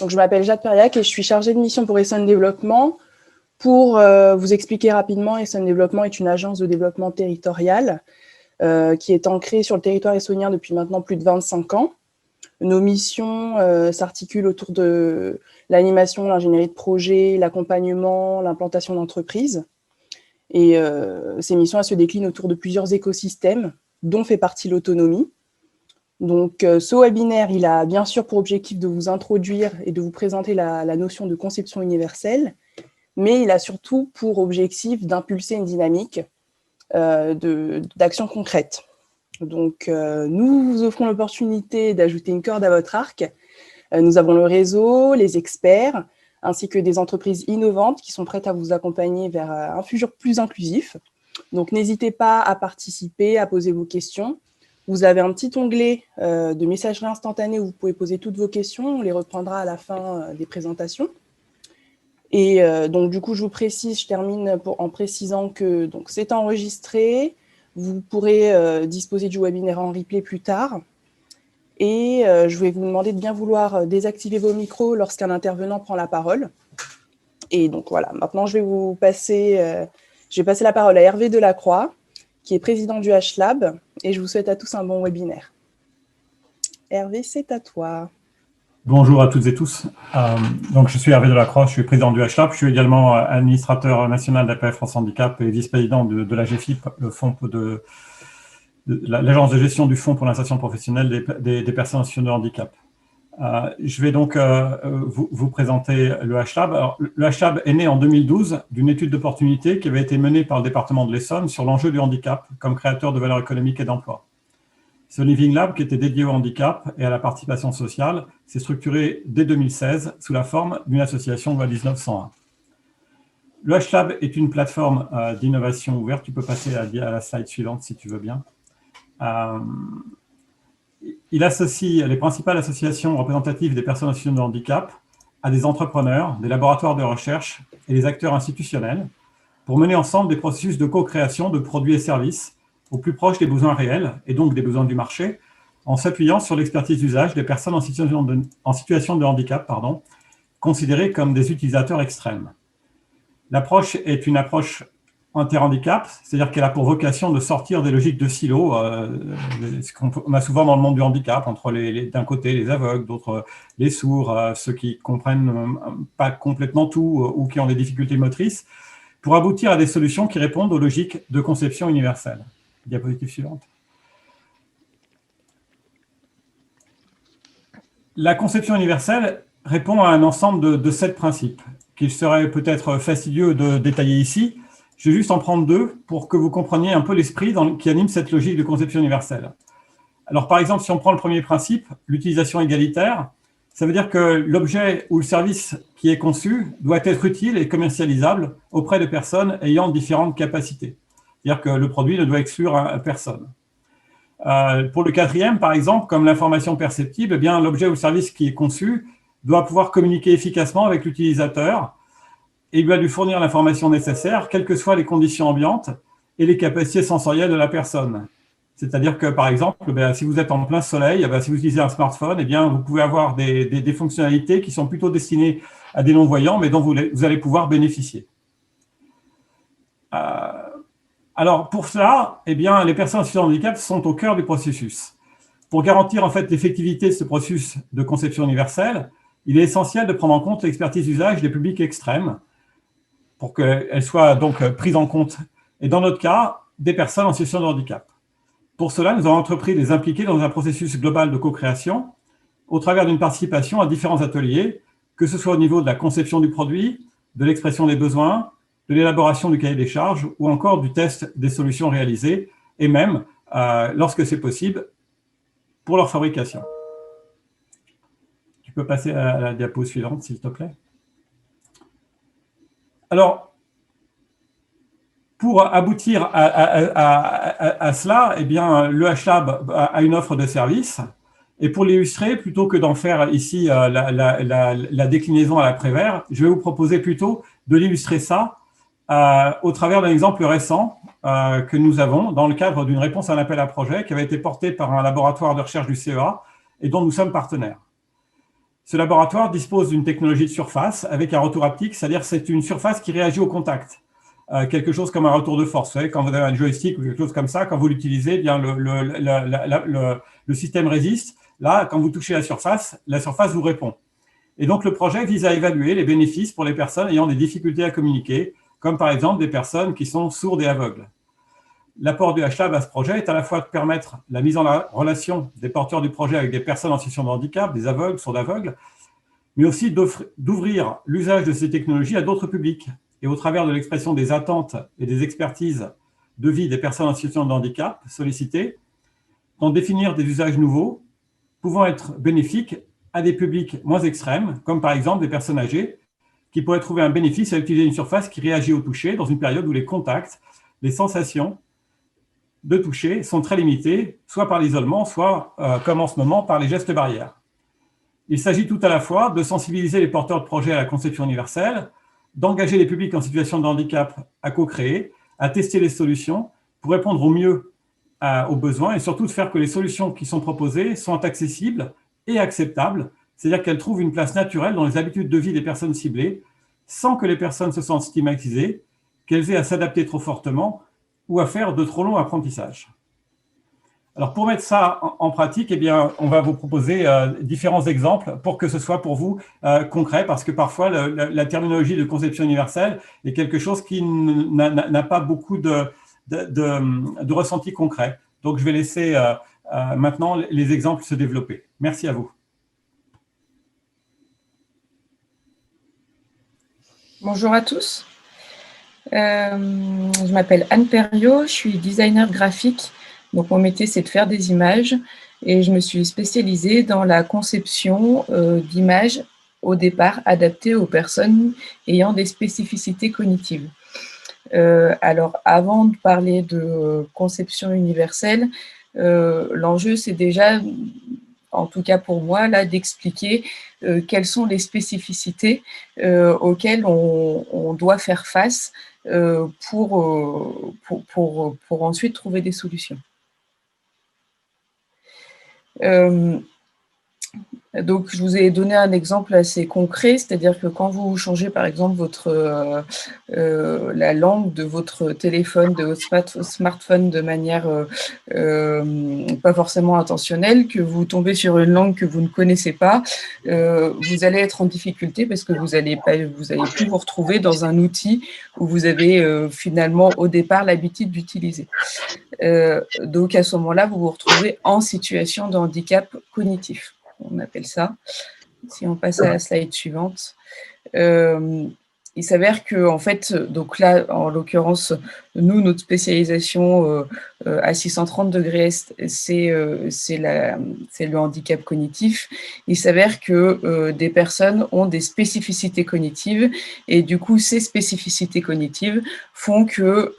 Donc, je m'appelle Jade Periac et je suis chargée de mission pour Essonne Développement. Pour vous expliquer rapidement, Essonne Développement est une agence de développement territorial qui est ancrée sur le territoire essonnien depuis maintenant plus de 25 ans. Nos missions s'articulent autour de l'animation, l'ingénierie de projet, l'accompagnement, l'implantation d'entreprises. Et ces missions, elles se déclinent autour de plusieurs écosystèmes, dont fait partie l'autonomie. Donc, ce webinaire, il a bien sûr pour objectif de vous introduire et de vous présenter la notion de conception universelle, mais il a surtout pour objectif d'impulser une dynamique d'action concrète. Donc, nous vous offrons l'opportunité d'ajouter une corde à votre arc. Nous avons le réseau, les experts, ainsi que des entreprises innovantes qui sont prêtes à vous accompagner vers un futur plus inclusif. Donc, n'hésitez pas à participer, à poser vos questions. Vous avez un petit onglet de messagerie instantanée où vous pouvez poser toutes vos questions. On les reprendra à la fin des présentations. Et donc, du coup, je vous précise, je termine en précisant que c'est enregistré. Vous pourrez disposer du webinaire en replay plus tard. Et je vais vous demander de bien vouloir désactiver vos micros lorsqu'un intervenant prend la parole. Et donc, voilà. Maintenant, je vais passer la parole à Hervé Delacroix, qui est président du HLab, et je vous souhaite à tous un bon webinaire. Hervé, c'est à toi. Bonjour à toutes et tous. Donc, je suis Hervé Delacroix, je suis président du HLab, je suis également administrateur national d'APF France Handicap et vice-président de la GFIP, le fonds de l'agence de gestion du Fonds pour l'insertion professionnelle des personnes en situation de handicap. Je vais donc vous présenter le HLab. Alors, le HLab est né en 2012 d'une étude d'opportunité qui avait été menée par le département de l'Essonne sur l'enjeu du handicap comme créateur de valeur économique et d'emploi. Ce Living Lab, qui était dédié au handicap et à la participation sociale, s'est structuré dès 2016 sous la forme d'une association loi 1901. Le HLab est une plateforme d'innovation ouverte. Tu peux passer à la slide suivante si tu veux bien. Il associe les principales associations représentatives des personnes en situation de handicap à des entrepreneurs, des laboratoires de recherche et des acteurs institutionnels pour mener ensemble des processus de co-création de produits et services au plus proche des besoins réels et donc des besoins du marché, en s'appuyant sur l'expertise d'usage des personnes en situation de handicap, considérées comme des utilisateurs extrêmes. L'approche est une approche interhandicap, c'est-à-dire qu'elle a pour vocation de sortir des logiques de silos, ce qu'on a souvent dans le monde du handicap, entre d'un côté les aveugles, d'autres les sourds, ceux qui comprennent pas complètement tout ou qui ont des difficultés motrices, pour aboutir à des solutions qui répondent aux logiques de conception universelle. Diapositive suivante. La conception universelle répond à un ensemble de 7 principes qu'il serait peut-être fastidieux de détailler ici. Je vais juste en prendre 2 pour que vous compreniez un peu l'esprit qui anime cette logique de conception universelle. Alors, par exemple, si on prend le premier principe, l'utilisation égalitaire, ça veut dire que l'objet ou le service qui est conçu doit être utile et commercialisable auprès de personnes ayant différentes capacités. C'est-à-dire que le produit ne doit exclure personne. Pour le quatrième, par exemple, comme l'information perceptible, eh bien, l'objet ou le service qui est conçu doit pouvoir communiquer efficacement avec l'utilisateur et il doit lui fournir l'information nécessaire, quelles que soient les conditions ambiantes et les capacités sensorielles de la personne. C'est-à-dire que, par exemple, si vous êtes en plein soleil, si vous utilisez un smartphone, eh bien, vous pouvez avoir des fonctionnalités qui sont plutôt destinées à des non-voyants, mais dont vous allez pouvoir bénéficier. Alors, pour cela, eh bien, les personnes en situation de handicap sont au cœur du processus. Pour garantir en fait l'effectivité de ce processus de conception universelle, il est essentiel de prendre en compte l'expertise d'usage des publics extrêmes pour qu'elle soit donc prise en compte, et dans notre cas, des personnes en situation de handicap. Pour cela, nous avons entrepris de les impliquer dans un processus global de co-création au travers d'une participation à différents ateliers, que ce soit au niveau de la conception du produit, de l'expression des besoins, de l'élaboration du cahier des charges ou encore du test des solutions réalisées et même, lorsque c'est possible, pour leur fabrication. Tu peux passer à la diapo suivante, s'il te plaît. Alors, pour aboutir à cela, eh bien, le HLab a une offre de services. Et pour l'illustrer, plutôt que d'en faire ici la déclinaison à l'après-vert, je vais vous proposer plutôt de l'illustrer ça au travers d'un exemple récent que nous avons dans le cadre d'une réponse à un appel à projet qui avait été porté par un laboratoire de recherche du CEA et dont nous sommes partenaires. Ce laboratoire dispose d'une technologie de surface avec un retour haptique, c'est-à-dire c'est une surface qui réagit au contact. Quelque chose comme un retour de force. Vous savez, quand vous avez un joystick ou quelque chose comme ça, quand vous l'utilisez, eh bien le système résiste. Là, quand vous touchez la surface vous répond. Et donc, le projet vise à évaluer les bénéfices pour les personnes ayant des difficultés à communiquer, comme par exemple des personnes qui sont sourdes et aveugles. L'apport du HLab à ce projet est à la fois de permettre la mise en relation des porteurs du projet avec des personnes en situation de handicap, des aveugles, sourds aveugles, mais aussi d'ouvrir l'usage de ces technologies à d'autres publics. Et au travers de l'expression des attentes et des expertises de vie des personnes en situation de handicap sollicitées, d'en définir des usages nouveaux pouvant être bénéfiques à des publics moins extrêmes, comme par exemple des personnes âgées, qui pourraient trouver un bénéfice à utiliser une surface qui réagit au toucher dans une période où les contacts, les sensations de toucher sont très limités, soit par l'isolement, soit, comme en ce moment, par les gestes barrières. Il s'agit tout à la fois de sensibiliser les porteurs de projets à la conception universelle, d'engager les publics en situation de handicap à co-créer, à tester les solutions pour répondre au mieux aux besoins et surtout de faire que les solutions qui sont proposées soient accessibles et acceptables, c'est-à-dire qu'elles trouvent une place naturelle dans les habitudes de vie des personnes ciblées, sans que les personnes se sentent stigmatisées, qu'elles aient à s'adapter trop fortement ou à faire de trop longs apprentissages. Alors, pour mettre ça en pratique, eh bien, on va vous proposer différents exemples pour que ce soit pour vous concret, parce que parfois, la terminologie de conception universelle est quelque chose qui n'a pas beaucoup de ressenti concret. Donc, je vais laisser maintenant les exemples se développer. Merci à vous. Bonjour à tous. Je m'appelle Anne Perriot, je suis designer graphique. Donc, mon métier, c'est de faire des images et je me suis spécialisée dans la conception d'images au départ adaptées aux personnes ayant des spécificités cognitives. Alors, avant de parler de conception universelle, l'enjeu, c'est déjà, en tout cas pour moi, là, d'expliquer quelles sont les spécificités auxquelles on doit faire face pour ensuite trouver des solutions. Donc, je vous ai donné un exemple assez concret, c'est-à-dire que quand vous changez, par exemple, la langue de votre téléphone, de votre smartphone de manière pas forcément intentionnelle, que vous tombez sur une langue que vous ne connaissez pas, vous allez être en difficulté parce que vous allez plus vous retrouver dans un outil où vous avez finalement au départ l'habitude d'utiliser. Donc, à ce moment-là, vous vous retrouvez en situation de handicap cognitif. On appelle ça. Si on passe à la slide suivante, il s'avère que, en fait, donc là, en l'occurrence, nous, notre spécialisation à 630 degrés Est, c'est le handicap cognitif. Il s'avère que des personnes ont des spécificités cognitives et du coup, ces spécificités cognitives font que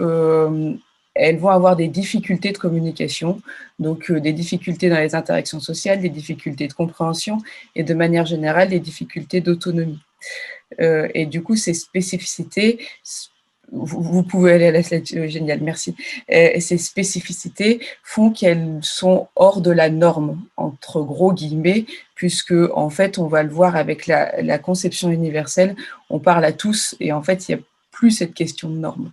elles vont avoir des difficultés de communication, donc des difficultés dans les interactions sociales, des difficultés de compréhension et de manière générale, des difficultés d'autonomie. Et du coup, ces spécificités, vous pouvez aller à la slide, génial, merci. Ces spécificités font qu'elles sont hors de la norme, entre gros guillemets, puisque en fait, on va le voir avec la conception universelle, on parle à tous et en fait, il n'y a plus cette question de norme.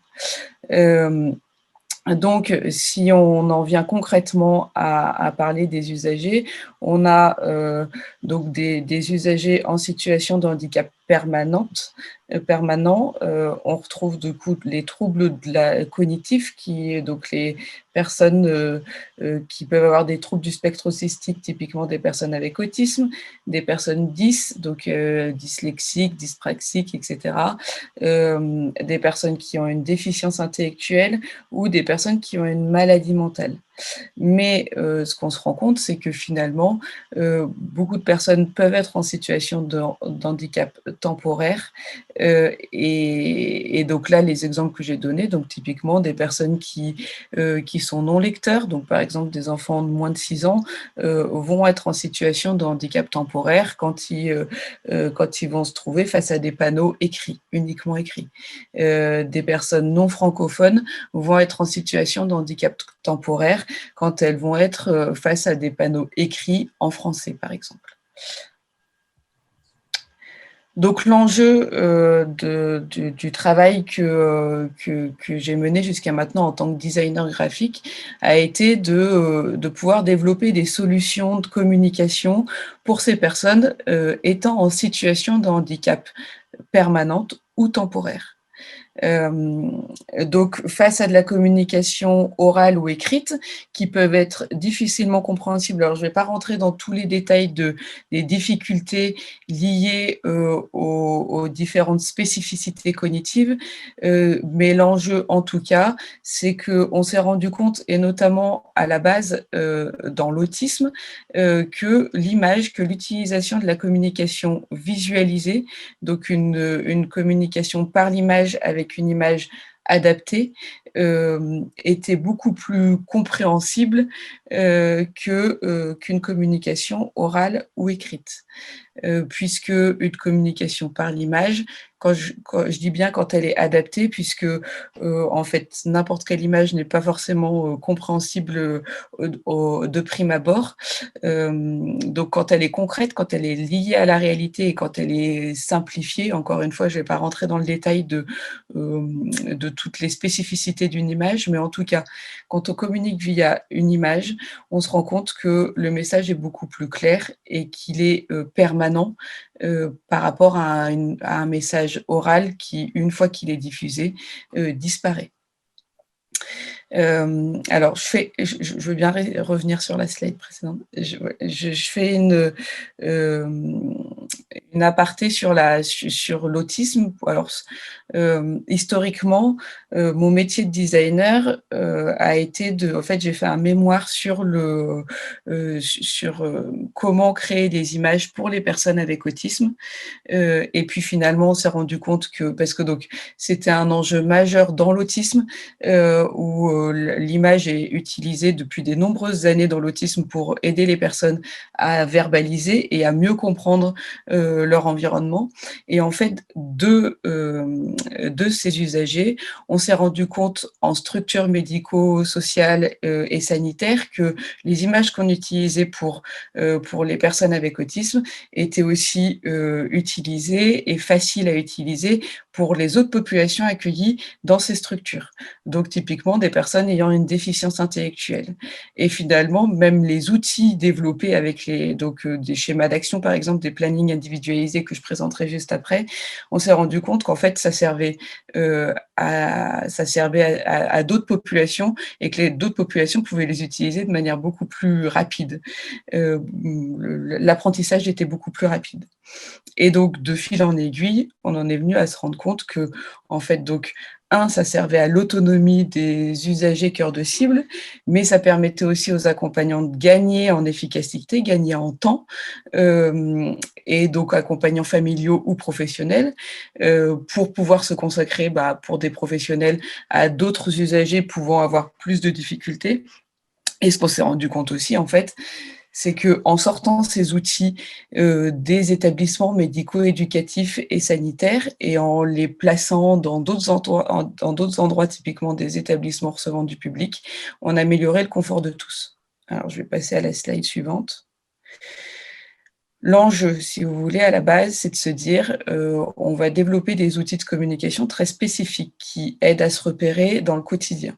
Donc, si on en vient concrètement à parler des usagers, on a donc des usagers en situation de handicap permanent. On retrouve du coup les troubles cognitifs, donc les personnes qui peuvent avoir des troubles du spectre autistique, typiquement des personnes avec autisme, des personnes donc dyslexiques, dyspraxiques, etc. Des personnes qui ont une déficience intellectuelle ou des personnes qui ont une maladie mentale. Mais ce qu'on se rend compte, c'est que finalement, beaucoup de personnes peuvent être en situation d'handicap temporaire. Et donc là, les exemples que j'ai donnés, donc typiquement des personnes qui sont non-lecteurs, donc par exemple des enfants de moins de 6 ans, vont être en situation de handicap temporaire quand ils vont se trouver face à des panneaux écrits, uniquement écrits. Des personnes non francophones vont être en situation de handicap temporaire quand elles vont être face à des panneaux écrits en français, par exemple. Donc l'enjeu du travail que j'ai mené jusqu'à maintenant en tant que designer graphique a été de pouvoir développer des solutions de communication pour ces personnes étant en situation de handicap permanente ou temporaire. Donc, face à de la communication orale ou écrite, qui peuvent être difficilement compréhensibles. Alors, je ne vais pas rentrer dans tous les détails des difficultés liées aux différentes spécificités cognitives, mais l'enjeu, en tout cas, c'est qu'on s'est rendu compte, et notamment à la base dans l'autisme, que l'image, que l'utilisation de la communication visualisée, donc une communication par l'image avec une image adaptée, était beaucoup plus compréhensible qu'une communication orale ou écrite. Puisque une communication par l'image, quand je dis bien quand elle est adaptée, puisque en fait n'importe quelle image n'est pas forcément compréhensible de prime abord. Donc quand elle est concrète, quand elle est liée à la réalité et quand elle est simplifiée, encore une fois, je ne vais pas rentrer dans le détail de toutes les spécificités d'une image, mais en tout cas, quand on communique via une image, on se rend compte que le message est beaucoup plus clair et qu'il est permanent par rapport à un message oral qui, une fois qu'il est diffusé, disparaît. Alors, je veux bien revenir sur la slide précédente. Je fais une aparté sur l'autisme. Alors, historiquement, mon métier de designer a été en fait, j'ai fait un mémoire sur comment créer des images pour les personnes avec autisme. Et puis finalement, on s'est rendu compte parce que donc c'était un enjeu majeur dans l'autisme, où l'image est utilisée depuis de nombreuses années dans l'autisme pour aider les personnes à verbaliser et à mieux comprendre leur environnement. Et en fait, de ces usagers, on s'est rendu compte en structure médico-sociale et sanitaire que les images qu'on utilisait pour les personnes avec autisme étaient aussi utilisées et faciles à utiliser pour les autres populations accueillies dans ces structures. Donc, typiquement, des personnes ayant une déficience intellectuelle. Et finalement, même les outils développés avec des schémas d'action, par exemple, des plannings individualisés que je présenterai juste après, on s'est rendu compte qu'en fait, ça servait à d'autres populations et que d'autres populations pouvaient les utiliser de manière beaucoup plus rapide. L'apprentissage était beaucoup plus rapide. Et donc, de fil en aiguille, on en est venu à se rendre compte que, en fait, donc, ça servait à l'autonomie des usagers cœur de cible, mais ça permettait aussi aux accompagnants de gagner en efficacité, gagner en temps, et donc accompagnants familiaux ou professionnels, pour pouvoir se consacrer, pour des professionnels, à d'autres usagers pouvant avoir plus de difficultés. Et ce qu'on s'est rendu compte aussi, en fait, c'est qu'en sortant ces outils des établissements médico-éducatifs et sanitaires et en les plaçant dans d'autres endroits, typiquement des établissements recevant du public, on améliorait le confort de tous. Alors, je vais passer à la slide suivante. L'enjeu, si vous voulez, à la base, c'est de se dire on va développer des outils de communication très spécifiques qui aident à se repérer dans le quotidien.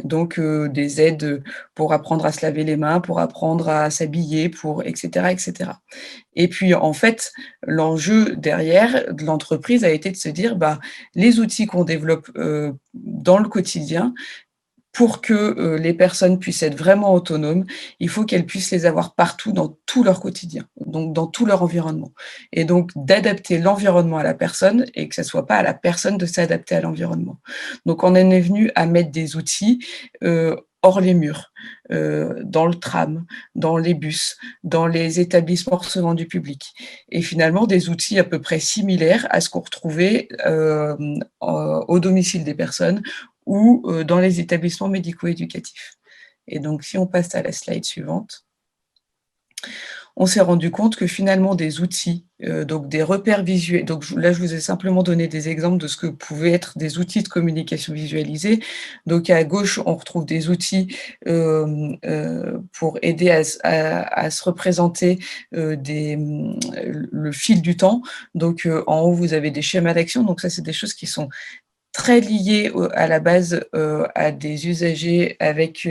Donc, des aides pour apprendre à se laver les mains, pour apprendre à s'habiller, etc., etc. Et puis, en fait, l'enjeu derrière de l'entreprise a été de se dire, les outils qu'on développe dans le quotidien, pour que les personnes puissent être vraiment autonomes, il faut qu'elles puissent les avoir partout dans tout leur quotidien, donc dans tout leur environnement. Et donc d'adapter l'environnement à la personne et que ce ne soit pas à la personne de s'adapter à l'environnement. Donc on en est venu à mettre des outils hors les murs, dans le tram, dans les bus, dans les établissements recevant du public. Et finalement, des outils à peu près similaires à ce qu'on retrouvait au domicile des personnes ou dans les établissements médico-éducatifs. Et donc, si on passe à la slide suivante, on s'est rendu compte que finalement des outils, donc des repères visuels, donc là je vous ai simplement donné des exemples de ce que pouvaient être des outils de communication visualisée. Donc à gauche, on retrouve des outils pour aider à se représenter le fil du temps. Donc en haut, vous avez des schémas d'action. Donc ça, c'est des choses qui sont très liées à la base à des usagers avec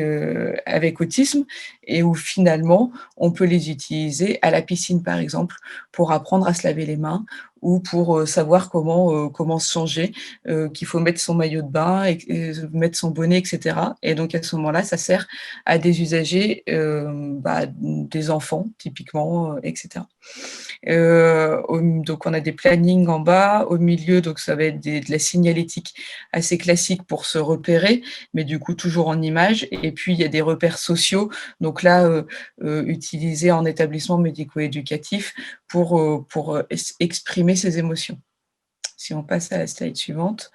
autisme, et où finalement, on peut les utiliser à la piscine, par exemple, pour apprendre à se laver les mains ou pour savoir comment se changer, qu'il faut mettre son maillot de bain, et mettre son bonnet, etc. Et donc, à ce moment-là, ça sert à des usagers, des enfants, typiquement, etc. Donc, on a des plannings en bas. Au milieu, donc, ça va être de la signalétique assez classique pour se repérer, mais du coup, toujours en image. Et puis, il y a des repères sociaux. Donc là, utilisés en établissement médico-éducatif pour exprimer ses émotions. Si on passe à la slide suivante,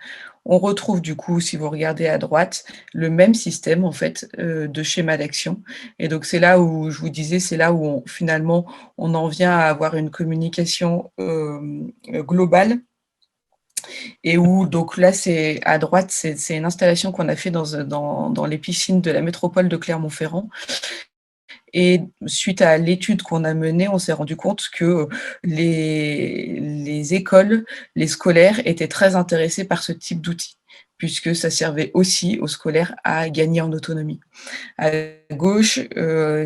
on retrouve du coup, si vous regardez à droite, le même système en fait de schéma d'action. Et donc c'est là où je vous disais, c'est là où finalement on en vient à avoir une communication globale. Et où donc là, c'est à droite, c'est une installation qu'on a fait dans les piscines de la métropole de Clermont-Ferrand. Et suite à l'étude qu'on a menée, on s'est rendu compte que les écoles, les scolaires étaient très intéressés par ce type d'outils, puisque ça servait aussi aux scolaires à gagner en autonomie. À gauche,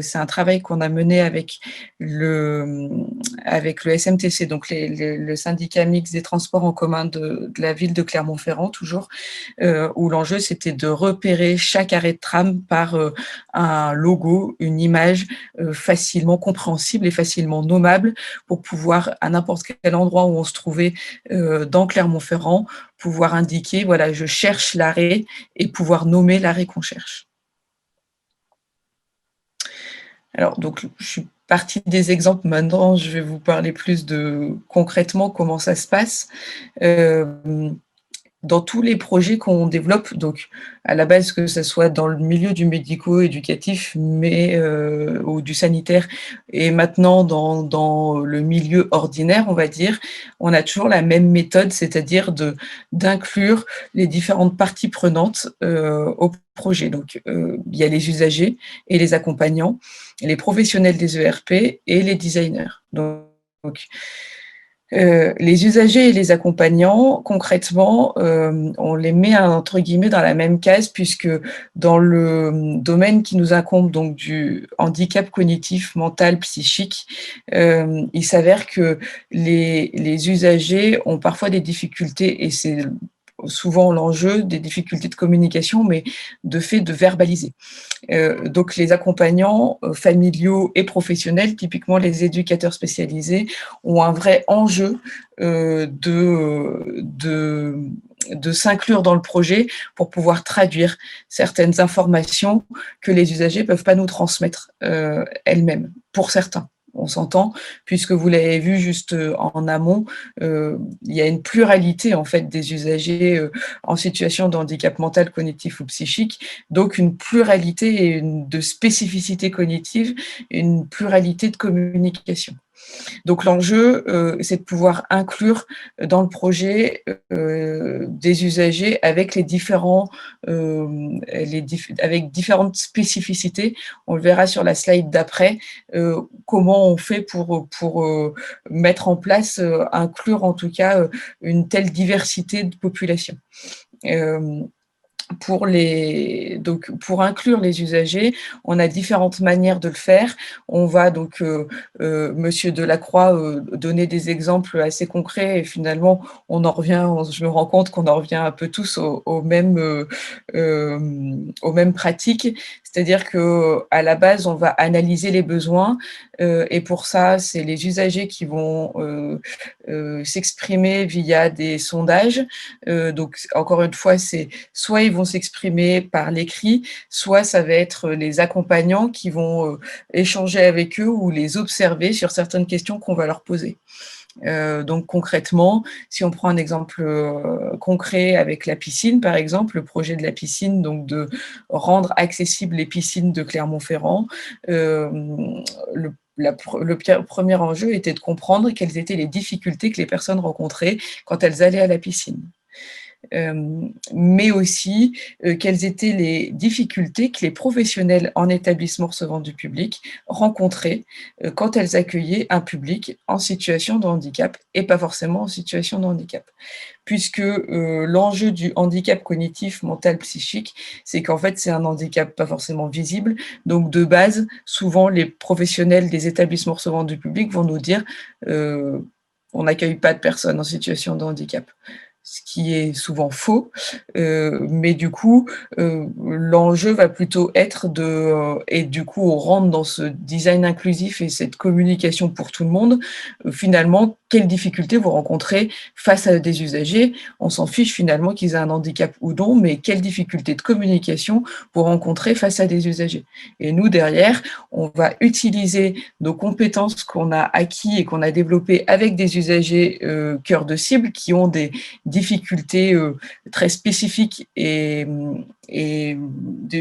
c'est un travail qu'on a mené avec le SMTC, donc le syndicat mixte des transports en commun de la ville de Clermont-Ferrand, toujours, où l'enjeu, c'était de repérer chaque arrêt de tram par un logo, une image facilement compréhensible et facilement nommable, pour pouvoir, à n'importe quel endroit où on se trouvait dans Clermont-Ferrand, pouvoir indiquer, voilà, je cherche l'arrêt, et pouvoir nommer l'arrêt qu'on cherche. Alors, donc, je suis partie des exemples. Maintenant, je vais vous parler plus de concrètement comment ça se passe. Dans tous les projets qu'on développe, donc à la base, que ce soit dans le milieu du médico-éducatif ou du sanitaire, et maintenant dans le milieu ordinaire, on va dire, on a toujours la même méthode, c'est-à-dire d'inclure les différentes parties prenantes au projet. Donc, il y a les usagers et les accompagnants, les professionnels des ERP et les designers. Donc les usagers et les accompagnants, concrètement, on les met entre guillemets dans la même case, puisque dans le domaine qui nous incombe, donc du handicap cognitif, mental, psychique, il s'avère que les usagers ont parfois des difficultés, et c'est souvent l'enjeu, des difficultés de communication, mais de fait de verbaliser. Donc les accompagnants familiaux et professionnels, typiquement les éducateurs spécialisés, ont un vrai enjeu de s'inclure dans le projet pour pouvoir traduire certaines informations que les usagers ne peuvent pas nous transmettre elles-mêmes, pour certains. On s'entend, puisque vous l'avez vu juste en amont, il y a une pluralité en fait des usagers en situation de handicap mental, cognitif ou psychique, donc une pluralité de spécificités cognitives, une pluralité de communication. Donc l'enjeu, c'est de pouvoir inclure dans le projet des usagers avec avec différentes spécificités. On le verra sur la slide d'après, comment on fait pour mettre en place, inclure en tout cas une telle diversité de population. Pour inclure les usagers, on a différentes manières de le faire. On va donc, Monsieur Delacroix, donner des exemples assez concrets, et finalement, je me rends compte qu'on en revient un peu tous aux mêmes pratiques. C'est-à-dire qu'à la base, on va analyser les besoins, et pour ça, c'est les usagers qui vont s'exprimer via des sondages. Donc, encore une fois, c'est soit ils vont s'exprimer par l'écrit, soit ça va être les accompagnants qui vont échanger avec eux ou les observer sur certaines questions qu'on va leur poser. Donc concrètement, si on prend un exemple concret avec la piscine, par exemple, le projet de la piscine, donc de rendre accessibles les piscines de Clermont-Ferrand, le premier enjeu était de comprendre quelles étaient les difficultés que les personnes rencontraient quand elles allaient à la piscine. Mais aussi quelles étaient les difficultés que les professionnels en établissement recevant du public rencontraient quand elles accueillaient un public en situation de handicap et pas forcément en situation de handicap. Puisque l'enjeu du handicap cognitif, mental, psychique, c'est qu'en fait, c'est un handicap pas forcément visible. Donc, de base, souvent, les professionnels des établissements recevant du public vont nous dire on n'accueille pas de personnes en situation de handicap. Ce qui est souvent faux, mais du coup, l'enjeu va plutôt être et du coup, on rentre dans ce design inclusif et cette communication pour tout le monde. Finalement, quelles difficultés vous rencontrez face à des usagers? On s'en fiche finalement qu'ils aient un handicap ou non, mais quelles difficultés de communication vous rencontrez face à des usagers? Et nous, derrière, on va utiliser nos compétences qu'on a acquis et qu'on a développées avec des usagers cœur de cible qui ont des difficultés très spécifiques et des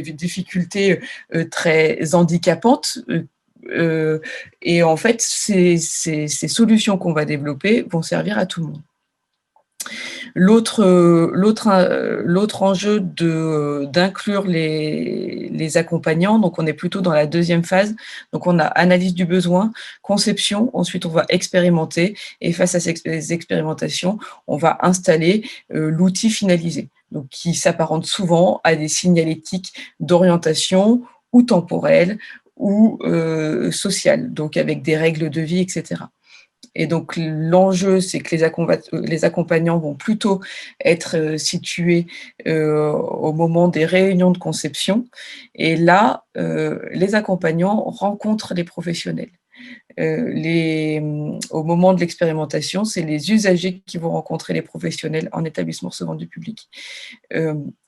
difficultés très handicapantes. Et en fait, ces solutions qu'on va développer vont servir à tout le monde. L'autre enjeu d'inclure les accompagnants, donc on est plutôt dans la deuxième phase. Donc on a analyse du besoin, conception, ensuite on va expérimenter et face à ces expérimentations, on va installer l'outil finalisé, donc qui s'apparente souvent à des signalétiques d'orientation ou temporelle ou sociale, donc avec des règles de vie, etc. Et donc, l'enjeu, c'est que les accompagnants vont plutôt être situés au moment des réunions de conception. Et là, les accompagnants rencontrent les professionnels. Au moment de l'expérimentation, c'est les usagers qui vont rencontrer les professionnels en établissement recevant du public.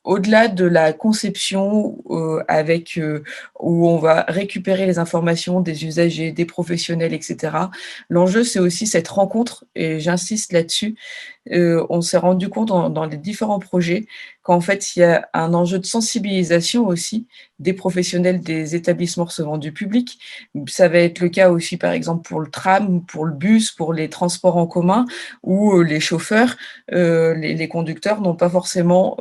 Au-delà de la conception où on va récupérer les informations des usagers, des professionnels, etc., l'enjeu, c'est aussi cette rencontre, et j'insiste là-dessus. On s'est rendu compte dans les différents projets qu'en fait, il y a un enjeu de sensibilisation aussi des professionnels des établissements recevant du public. Ça va être le cas aussi, par exemple, pour le tram, pour le bus, pour les transports en commun, où les chauffeurs, les conducteurs n'ont pas forcément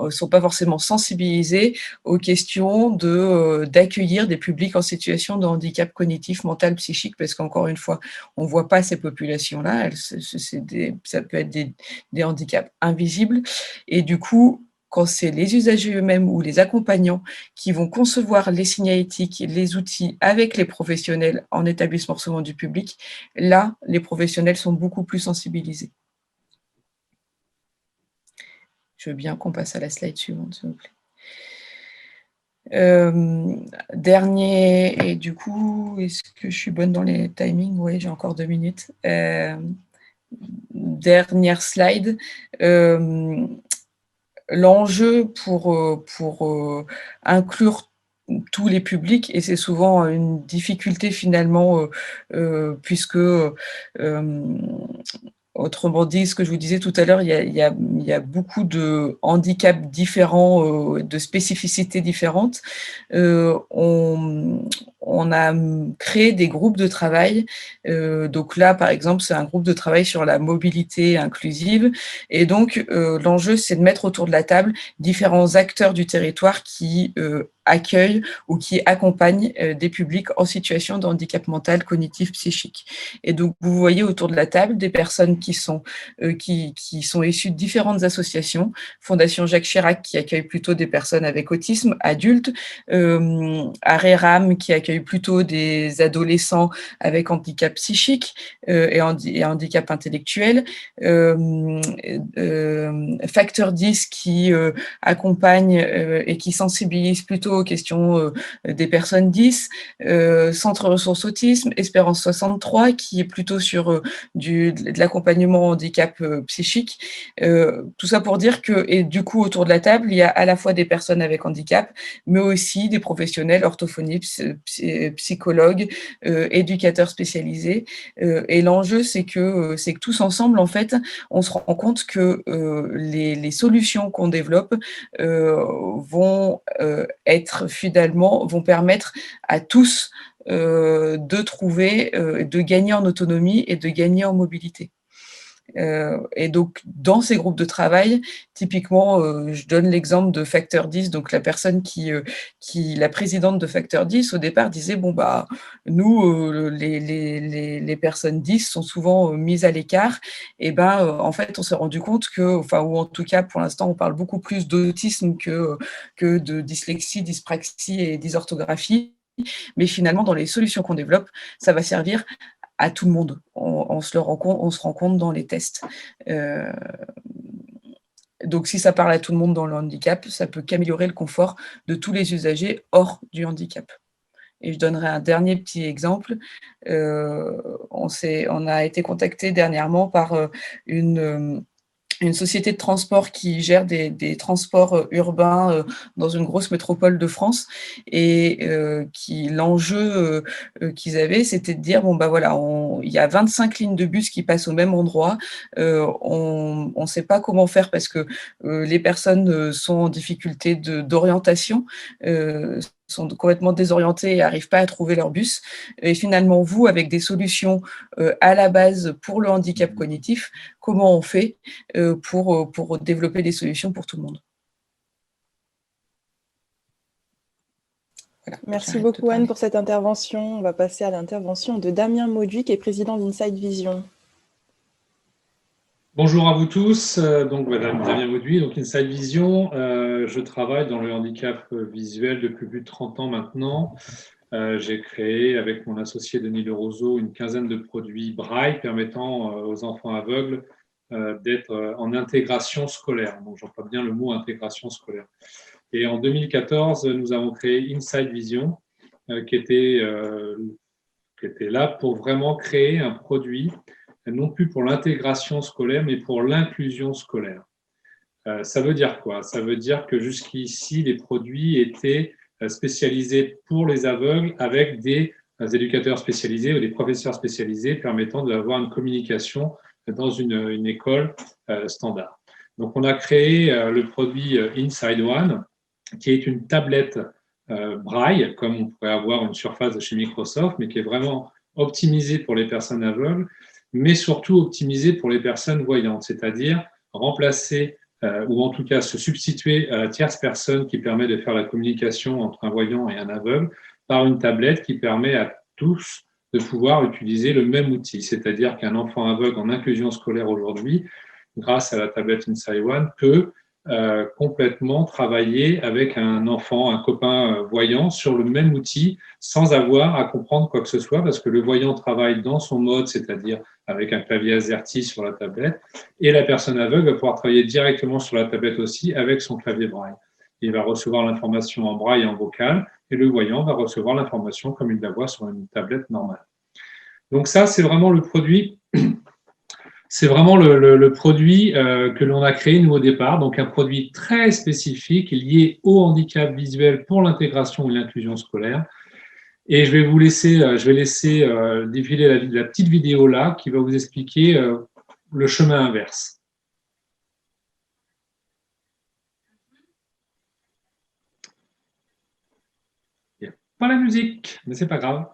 sont pas forcément sensibilisés aux questions d'accueillir des publics en situation de handicap cognitif, mental, psychique, parce qu'encore une fois, on ne voit pas ces populations-là, ça peut être des handicaps invisibles, et du coup, quand c'est les usagers eux-mêmes ou les accompagnants qui vont concevoir les signalétiques, les outils avec les professionnels en établissement recevant du public, là, les professionnels sont beaucoup plus sensibilisés. Je veux bien qu'on passe à la slide suivante, s'il vous plaît. Dernier, et du coup, est-ce que je suis bonne dans les timings? Oui, j'ai encore 2 minutes. Dernière slide. L'enjeu pour inclure tous les publics, et c'est souvent une difficulté finalement, puisque autrement dit, ce que je vous disais tout à l'heure, il y a beaucoup de handicaps différents, de spécificités différentes. On a créé des groupes de travail. Donc là, par exemple, c'est un groupe de travail sur la mobilité inclusive. Et donc, l'enjeu, c'est de mettre autour de la table différents acteurs du territoire qui accueillent ou qui accompagnent des publics en situation de handicap mental, cognitif, psychique. Et donc, vous voyez autour de la table des personnes qui sont issues de différentes associations. Fondation Jacques Chirac, qui accueille plutôt des personnes avec autisme, adultes. ARERAM, qui accueille plutôt des adolescents avec handicap psychique et handicap intellectuel. Facteur 10, qui accompagne et qui sensibilise plutôt aux questions des personnes 10, Centre Ressources Autisme, Espérance 63, qui est plutôt sur de l'accompagnement au handicap psychique. Tout ça pour dire que, et du coup, autour de la table, il y a à la fois des personnes avec handicap, mais aussi des professionnels, orthophonistes, psychologues, éducateurs spécialisés. Et l'enjeu, c'est que tous ensemble, en fait, on se rend compte que les solutions qu'on développe vont permettre à tous de trouver, de gagner en autonomie et de gagner en mobilité. Et donc, dans ces groupes de travail, typiquement, je donne l'exemple de Facteur 10, donc la personne la présidente de Facteur 10, au départ, disait, bon, bah, nous, les personnes 10 sont souvent mises à l'écart. Et ben, en fait, on s'est rendu compte que, enfin, ou en tout cas, pour l'instant, on parle beaucoup plus d'autisme que de dyslexie, dyspraxie et dysorthographie. Mais finalement, dans les solutions qu'on développe, ça va servir à tout le monde. On se rend compte dans les tests. Donc, si ça parle à tout le monde dans le handicap, ça peut qu'améliorer le confort de tous les usagers hors du handicap. Et je donnerai un dernier petit exemple. On a été contacté dernièrement par une société de transport qui gère des transports urbains dans une grosse métropole de France, et l'enjeu qu'ils avaient, c'était de dire, bon, bah voilà, il y a 25 lignes de bus qui passent au même endroit, on ne sait pas comment faire parce que les personnes sont en difficulté d'orientation, sont complètement désorientées et n'arrivent pas à trouver leur bus. Et finalement, vous, avec des solutions à la base pour le handicap cognitif, comment on fait pour développer des solutions pour tout le monde. Voilà, merci beaucoup Anne pour cette intervention. On va passer à l'intervention de Damien Mauduit, qui est président d'Inside Vision. Bonjour à vous tous, donc madame Damien Mauduit, donc Inside Vision. Je travaille dans le handicap visuel depuis plus de 30 ans maintenant. J'ai créé avec mon associé Denis Le Roseau une quinzaine de produits Braille permettant aux enfants aveugles d'être en intégration scolaire. Donc j'emploie bien le mot intégration scolaire. Et en 2014, nous avons créé Inside Vision, qui était là pour vraiment créer un produit, non plus pour l'intégration scolaire, mais pour l'inclusion scolaire. Ça veut dire quoi? Ça veut dire que jusqu'ici, les produits étaient spécialisés pour les aveugles avec des éducateurs spécialisés ou des professeurs spécialisés permettant d'avoir une communication dans une école standard. Donc, on a créé le produit Inside One, qui est une tablette Braille, comme on pourrait avoir une Surface de chez Microsoft, mais qui est vraiment optimisée pour les personnes aveugles, mais surtout optimisée pour les personnes voyantes, c'est-à-dire remplacer ou en tout cas se substituer à la tierce personne qui permet de faire la communication entre un voyant et un aveugle par une tablette qui permet à tous de pouvoir utiliser le même outil, c'est-à-dire qu'un enfant aveugle en inclusion scolaire aujourd'hui, grâce à la tablette Inside One, peut complètement travailler avec un enfant, un copain voyant sur le même outil sans avoir à comprendre quoi que ce soit parce que le voyant travaille dans son mode, c'est-à-dire avec un clavier AZERTY sur la tablette, et la personne aveugle va pouvoir travailler directement sur la tablette aussi avec son clavier Braille. Il va recevoir l'information en Braille et en vocal, et le voyant va recevoir l'information comme il la voit sur une tablette normale. Donc ça, c'est vraiment le produit c'est vraiment le produit que l'on a créé, nous, au départ. Donc, un produit très spécifique lié au handicap visuel pour l'intégration et l'inclusion scolaire. Et je vais laisser défiler la petite vidéo là qui va vous expliquer le chemin inverse. Il n'y a pas la musique, mais c'est pas grave.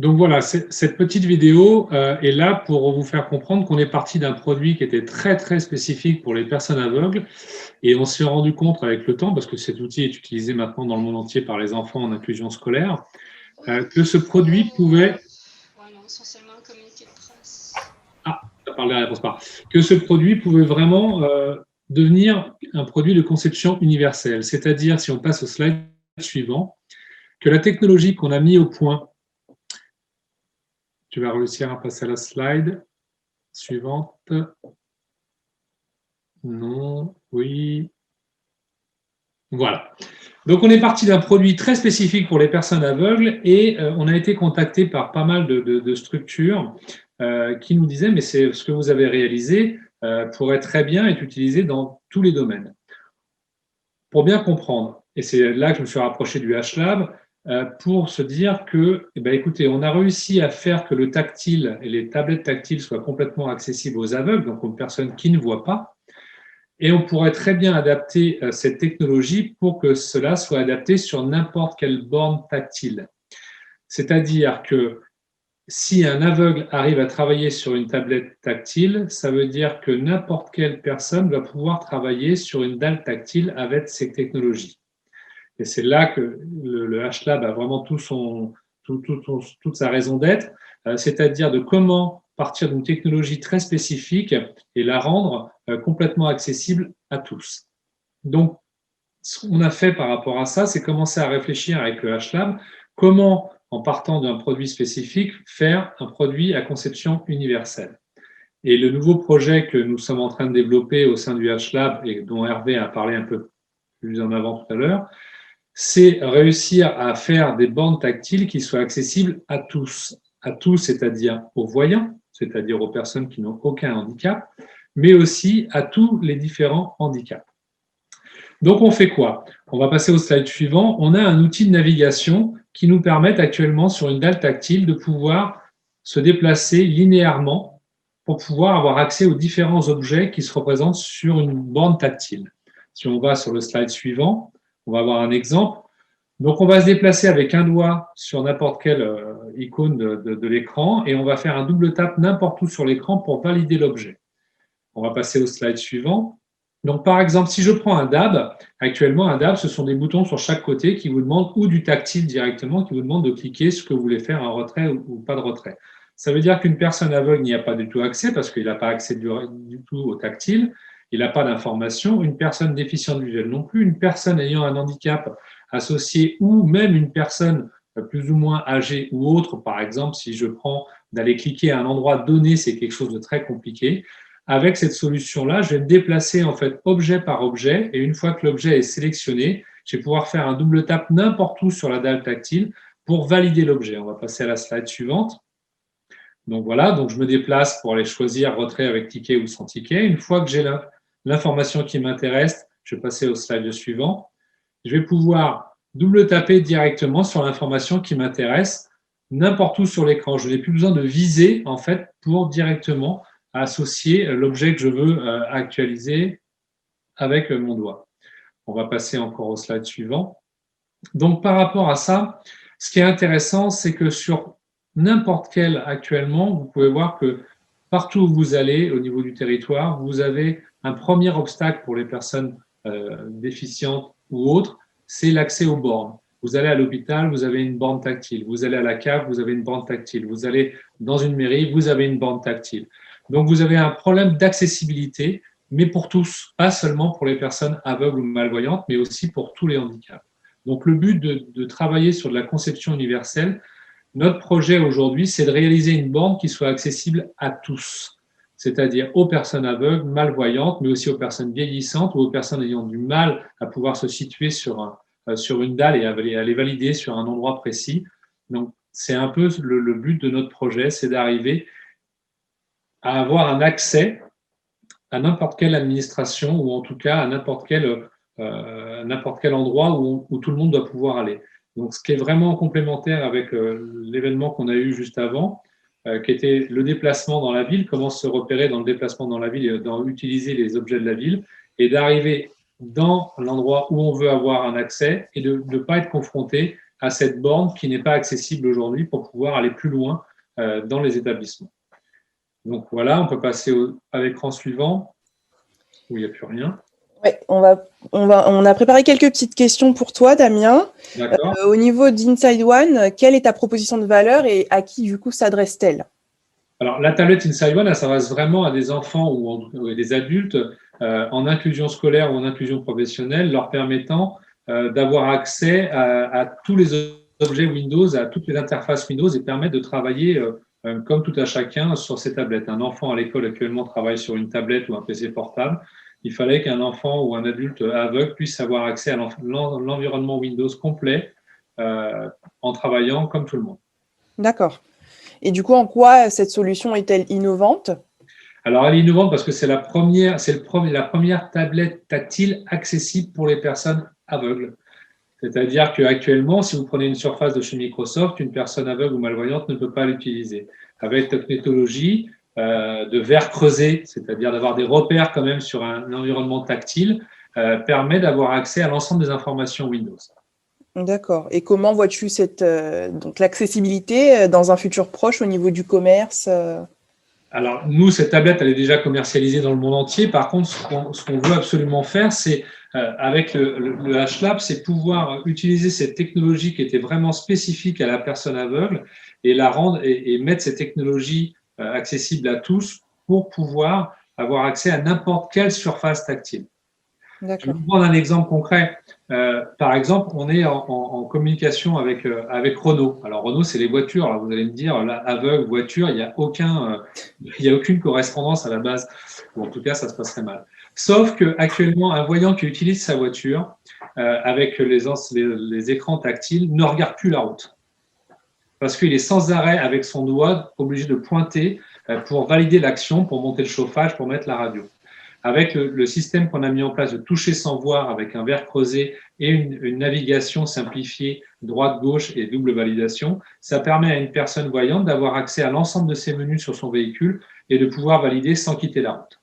Donc voilà, cette petite vidéo est là pour vous faire comprendre qu'on est parti d'un produit qui était très très spécifique pour les personnes aveugles et on s'est rendu compte avec le temps, parce que cet outil est utilisé maintenant dans le monde entier par les enfants en inclusion scolaire, que ce produit pouvait… essentiellement un communiqué de presse. Ah, ça parle de la réponse pas. Que ce produit pouvait vraiment devenir un produit de conception universelle, c'est-à-dire, si on passe au slide suivant, que la technologie qu'on a mis au point… Tu vas réussir à passer à la slide suivante. Non, oui. Voilà. Donc, on est parti d'un produit très spécifique pour les personnes aveugles et on a été contacté par pas mal de structures qui nous disaient « mais c'est ce que vous avez réalisé pourrait très bien être utilisé dans tous les domaines ». Pour bien comprendre, et c'est là que je me suis rapproché du HLab, pour se dire que, eh bien, écoutez, on a réussi à faire que le tactile et les tablettes tactiles soient complètement accessibles aux aveugles, donc aux personnes qui ne voient pas, et on pourrait très bien adapter cette technologie pour que cela soit adapté sur n'importe quelle borne tactile. C'est-à-dire que si un aveugle arrive à travailler sur une tablette tactile, ça veut dire que n'importe quelle personne va pouvoir travailler sur une dalle tactile avec ces technologies. Et c'est là que le HLab a vraiment toute sa raison d'être, c'est-à-dire de comment partir d'une technologie très spécifique et la rendre complètement accessible à tous. Donc, ce qu'on a fait par rapport à ça, c'est commencer à réfléchir avec le HLab, comment, en partant d'un produit spécifique, faire un produit à conception universelle. Et le nouveau projet que nous sommes en train de développer au sein du HLab et dont Hervé a parlé un peu plus en avant tout à l'heure, c'est réussir à faire des bornes tactiles qui soient accessibles à tous, c'est-à-dire aux voyants, c'est-à-dire aux personnes qui n'ont aucun handicap, mais aussi à tous les différents handicaps. Donc, on fait quoi? On va passer au slide suivant. On a un outil de navigation qui nous permet actuellement, sur une dalle tactile, de pouvoir se déplacer linéairement pour pouvoir avoir accès aux différents objets qui se représentent sur une borne tactile. Si on va sur le slide suivant, on va avoir un exemple. Donc, on va se déplacer avec un doigt sur n'importe quelle icône de l'écran et on va faire un double tap n'importe où sur l'écran pour valider l'objet. On va passer au slide suivant. Donc, par exemple, si je prends un DAB, actuellement, un DAB, ce sont des boutons sur chaque côté qui vous demandent, ou du tactile directement, qui vous demandent de cliquer ce que vous voulez faire, un retrait ou pas de retrait. Ça veut dire qu'une personne aveugle n'y a pas du tout accès parce qu'il n'a pas accès du tout au tactile. Il n'a pas d'information. Une personne déficiente visuelle non plus. Une personne ayant un handicap associé ou même une personne plus ou moins âgée ou autre, par exemple, si je prends d'aller cliquer à un endroit donné, c'est quelque chose de très compliqué. Avec cette solution-là, je vais me déplacer en fait objet par objet et une fois que l'objet est sélectionné, je vais pouvoir faire un double tap n'importe où sur la dalle tactile pour valider l'objet. On va passer à la slide suivante. Donc voilà, donc je me déplace pour aller choisir retrait avec ticket ou sans ticket. Une fois que j'ai l'information qui m'intéresse, je vais passer au slide suivant. Je vais pouvoir double taper directement sur l'information qui m'intéresse n'importe où sur l'écran. Je n'ai plus besoin de viser en fait pour directement associer l'objet que je veux actualiser avec mon doigt. On va passer encore au slide suivant. Donc, par rapport à ça, ce qui est intéressant, c'est que sur n'importe quel actuellement, vous pouvez voir que partout où vous allez, au niveau du territoire, vous avez un premier obstacle pour les personnes déficientes ou autres, c'est l'accès aux bornes. Vous allez à l'hôpital, vous avez une borne tactile. Vous allez à la cave, vous avez une borne tactile. Vous allez dans une mairie, vous avez une borne tactile. Donc, vous avez un problème d'accessibilité, mais pour tous, pas seulement pour les personnes aveugles ou malvoyantes, mais aussi pour tous les handicaps. Donc, le but de travailler sur de la conception universelle, notre projet aujourd'hui, c'est de réaliser une borne qui soit accessible à tous, c'est-à-dire aux personnes aveugles, malvoyantes, mais aussi aux personnes vieillissantes ou aux personnes ayant du mal à pouvoir se situer sur une dalle et à les valider sur un endroit précis. Donc, c'est un peu le but de notre projet, c'est d'arriver à avoir un accès à n'importe quelle administration ou en tout cas à n'importe quel endroit où tout le monde doit pouvoir aller. Donc, ce qui est vraiment complémentaire avec l'événement qu'on a eu juste avant, qui était le déplacement dans la ville, comment se repérer dans le déplacement dans la ville et utiliser les objets de la ville, et d'arriver dans l'endroit où on veut avoir un accès et de ne pas être confronté à cette borne qui n'est pas accessible aujourd'hui pour pouvoir aller plus loin dans les établissements. Donc voilà, on peut passer à l'écran suivant, où il n'y a plus rien. Ouais, on a préparé quelques petites questions pour toi, Damien. D'accord. Au niveau d'Inside One, quelle est ta proposition de valeur et à qui, du coup, s'adresse-t-elle? Alors, la tablette Inside One, elle s'adresse vraiment à des enfants ou à des adultes en inclusion scolaire ou en inclusion professionnelle, leur permettant d'avoir accès à tous les objets Windows, à toutes les interfaces Windows et permettre de travailler comme tout à chacun sur ces tablettes. Un enfant à l'école actuellement travaille sur une tablette ou un PC portable. Il fallait qu'un enfant ou un adulte aveugle puisse avoir accès à l'environnement Windows complet en travaillant comme tout le monde. D'accord. Et du coup, en quoi cette solution est-elle innovante? Alors, elle est innovante parce que c'est la première tablette tactile accessible pour les personnes aveugles. C'est-à-dire qu'actuellement, si vous prenez une surface de chez Microsoft, une personne aveugle ou malvoyante ne peut pas l'utiliser. Avec cette méthodologie de verre creusé, c'est-à-dire d'avoir des repères quand même sur un environnement tactile, permet d'avoir accès à l'ensemble des informations Windows. D'accord. Et comment vois-tu donc l'accessibilité dans un futur proche au niveau du commerce? Alors, nous, cette tablette, elle est déjà commercialisée dans le monde entier. Par contre, ce qu'on veut absolument faire, c'est, avec le HLab, c'est pouvoir utiliser cette technologie qui était vraiment spécifique à la personne aveugle et la rendre et mettre cette technologie accessible à tous pour pouvoir avoir accès à n'importe quelle surface tactile. Je vais D'accord. vous prendre un exemple concret. Par exemple, on est en communication avec Renault. Alors, Renault, c'est les voitures. Alors, vous allez me dire, là, aveugle, voiture, il n'y a aucune correspondance à la base. Ou en tout cas, ça se passerait mal. Sauf qu'actuellement, un voyant qui utilise sa voiture avec les écrans tactiles ne regarde plus la route. Parce qu'il est sans arrêt avec son doigt obligé de pointer pour valider l'action, pour monter le chauffage, pour mettre la radio. Avec le système qu'on a mis en place de toucher sans voir avec un verre creusé et une navigation simplifiée droite-gauche et double validation, ça permet à une personne voyante d'avoir accès à l'ensemble de ses menus sur son véhicule et de pouvoir valider sans quitter la route.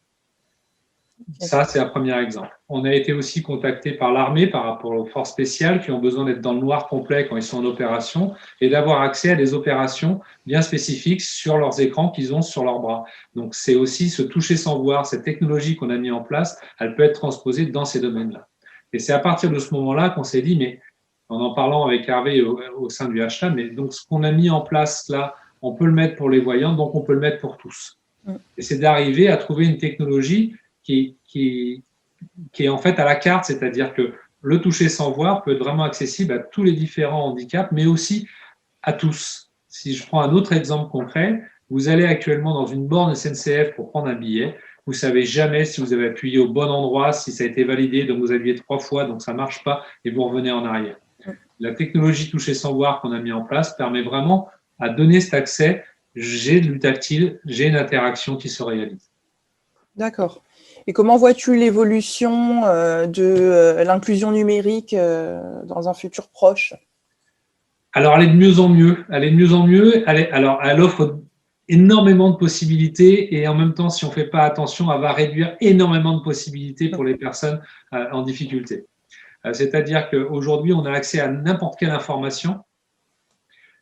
Ça, c'est un premier exemple. On a été aussi contacté par l'armée par rapport aux forces spéciales qui ont besoin d'être dans le noir complet quand ils sont en opération et d'avoir accès à des opérations bien spécifiques sur leurs écrans qu'ils ont sur leurs bras. Donc, c'est aussi se toucher sans voir. Cette technologie qu'on a mis en place, elle peut être transposée dans ces domaines-là. Et c'est à partir de ce moment-là qu'on s'est dit, mais en parlant avec Hervé au sein du HLab, mais donc ce qu'on a mis en place là, on peut le mettre pour les voyants, donc on peut le mettre pour tous. Et c'est d'arriver à trouver une technologie qui est en fait à la carte, c'est-à-dire que le toucher sans voir peut être vraiment accessible à tous les différents handicaps, mais aussi à tous. Si je prends un autre exemple concret, vous allez actuellement dans une borne SNCF pour prendre un billet, vous ne savez jamais si vous avez appuyé au bon endroit, si ça a été validé, donc vous appuyez 3 fois, donc ça ne marche pas, et vous revenez en arrière. La technologie toucher sans voir qu'on a mis en place permet vraiment à donner cet accès, j'ai du tactile, j'ai une interaction qui se réalise. D'accord. Et comment vois-tu l'évolution de l'inclusion numérique dans un futur proche? Alors, elle est de mieux en mieux. Elle est de mieux en mieux. Elle offre énormément de possibilités et en même temps, si on ne fait pas attention, elle va réduire énormément de possibilités pour les personnes en difficulté. C'est-à-dire qu'aujourd'hui, on a accès à n'importe quelle information.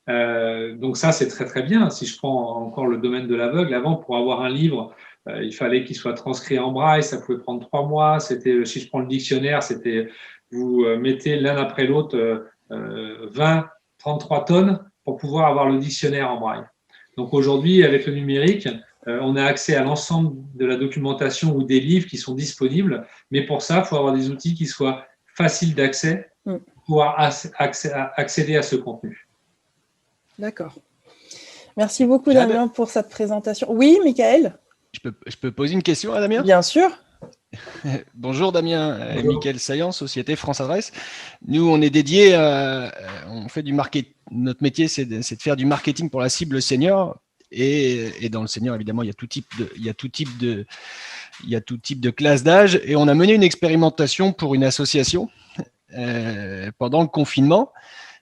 Donc ça, c'est très très bien. Si je prends encore le domaine de l'aveugle, avant, pour avoir un livre, il fallait qu'il soit transcrit en braille, ça pouvait prendre 3 mois. C'était, si je prends le dictionnaire, c'était vous mettez l'un après l'autre 33 tonnes pour pouvoir avoir le dictionnaire en braille. Donc aujourd'hui, avec le numérique, on a accès à l'ensemble de la documentation ou des livres qui sont disponibles, mais pour ça, il faut avoir des outils qui soient faciles d'accès pour pouvoir accéder à ce contenu. D'accord. Merci beaucoup, Damien, pour cette présentation. Oui, Michael? Je peux poser une question à Damien? Bien sûr. Bonjour Damien, Michael Saillant, Société France Adresse. Nous, on est dédié, on fait du marketing. Notre métier, c'est de faire du marketing pour la cible senior. Et dans le senior, évidemment, il y a tout type de classe d'âge. Et on a mené une expérimentation pour une association pendant le confinement.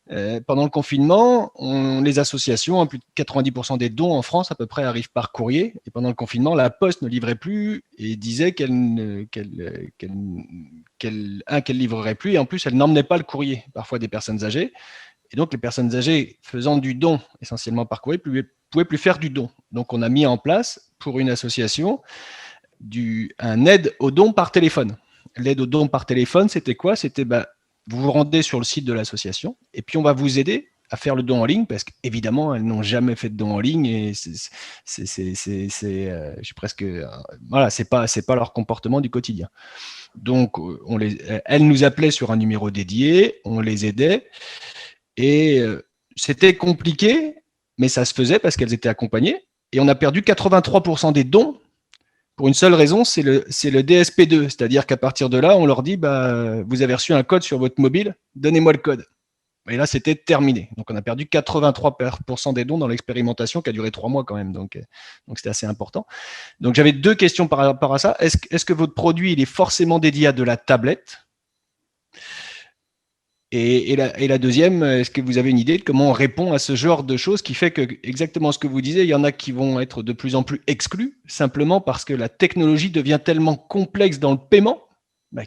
Les associations, plus de 90% des dons en France à peu près arrivent par courrier. Et pendant le confinement, la Poste ne livrait plus et disait qu'elle livrerait plus. Et en plus, elle n'emmenait pas le courrier, parfois des personnes âgées. Et donc, les personnes âgées faisant du don, essentiellement par courrier, ne pouvaient plus faire du don. Donc, on a mis en place, pour une association, un aide au don par téléphone. L'aide au don par téléphone, c'était quoi? C'était, vous vous rendez sur le site de l'association, et puis on va vous aider à faire le don en ligne, parce qu'évidemment, elles n'ont jamais fait de don en ligne, et voilà, c'est pas leur comportement du quotidien. Donc, elles nous appelaient sur un numéro dédié, on les aidait, et c'était compliqué, mais ça se faisait parce qu'elles étaient accompagnées, et on a perdu 83% des dons pour une seule raison, c'est le DSP2, c'est-à-dire qu'à partir de là, on leur dit, vous avez reçu un code sur votre mobile, donnez-moi le code. Et là, c'était terminé. Donc, on a perdu 83% des dons dans l'expérimentation qui a duré 3 mois quand même. Donc c'était assez important. Donc, j'avais 2 questions par rapport à ça. Est-ce que votre produit, il est forcément dédié à de la tablette? Et la deuxième, est-ce que vous avez une idée de comment on répond à ce genre de choses qui fait que, exactement ce que vous disiez, il y en a qui vont être de plus en plus exclus, simplement parce que la technologie devient tellement complexe dans le paiement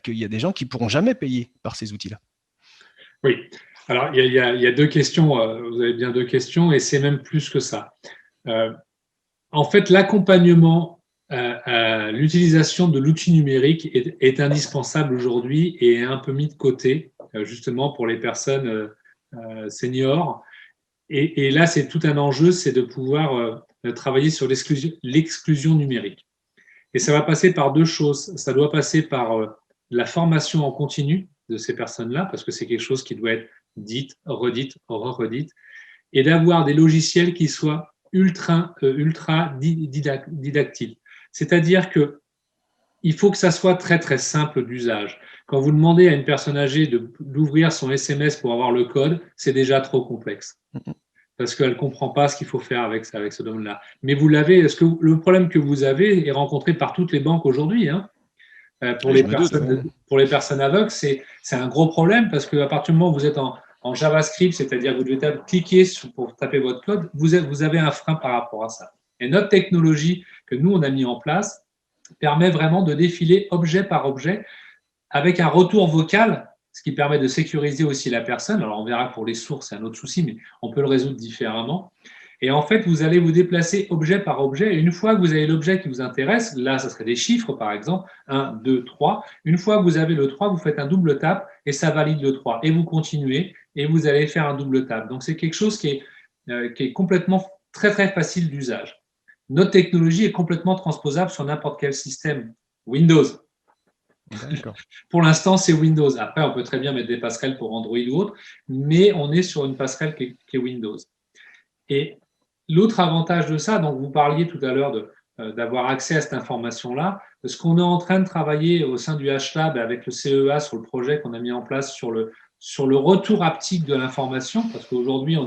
qu'il y a des gens qui ne pourront jamais payer par ces outils-là. Oui. Alors, il y a 2 questions, vous avez bien 2 questions, et c'est même plus que ça. En fait, l'accompagnement à l'utilisation de l'outil numérique est indispensable aujourd'hui et est un peu mis de côté, justement pour les personnes seniors. Et là, c'est tout un enjeu, c'est de pouvoir travailler sur l'exclusion numérique. Et ça va passer par 2 choses. Ça doit passer par la formation en continu de ces personnes-là, parce que c'est quelque chose qui doit être dite, redite, redite, et d'avoir des logiciels qui soient ultra didactiles. C'est-à-dire qu'il faut que ça soit très, très simple d'usage. Quand vous demandez à une personne âgée d'ouvrir son SMS pour avoir le code, c'est déjà trop complexe. Parce qu'elle ne comprend pas ce qu'il faut faire avec ce domaine-là. Mais vous l'avez, est-ce que le problème que vous avez est rencontré par toutes les banques aujourd'hui, hein? Pour les personnes aveugles, c'est un gros problème parce qu'à partir du moment où vous êtes en JavaScript, c'est-à-dire que vous devez cliquer pour taper votre code, vous avez un frein par rapport à ça. Et notre technologie que nous, on a mis en place permet vraiment de défiler objet par objet avec un retour vocal, ce qui permet de sécuriser aussi la personne. Alors, on verra pour les sourds, c'est un autre souci, mais on peut le résoudre différemment. Et en fait, vous allez vous déplacer objet par objet. Et une fois que vous avez l'objet qui vous intéresse, là, ça serait des chiffres, par exemple, 1, 2, 3. Une fois que vous avez le 3, vous faites un double tap et ça valide le 3. Et vous continuez et vous allez faire un double tap. Donc, c'est quelque chose qui est complètement très, très facile d'usage. Notre technologie est complètement transposable sur n'importe quel système Windows. Pour l'instant, c'est Windows. Après, on peut très bien mettre des passerelles pour Android ou autre, mais on est sur une passerelle qui est Windows. Et l'autre avantage de ça, donc vous parliez tout à l'heure d'avoir accès à cette information-là, ce qu'on est en train de travailler au sein du HLab avec le CEA sur le projet qu'on a mis en place sur le retour haptique de l'information, parce qu'aujourd'hui,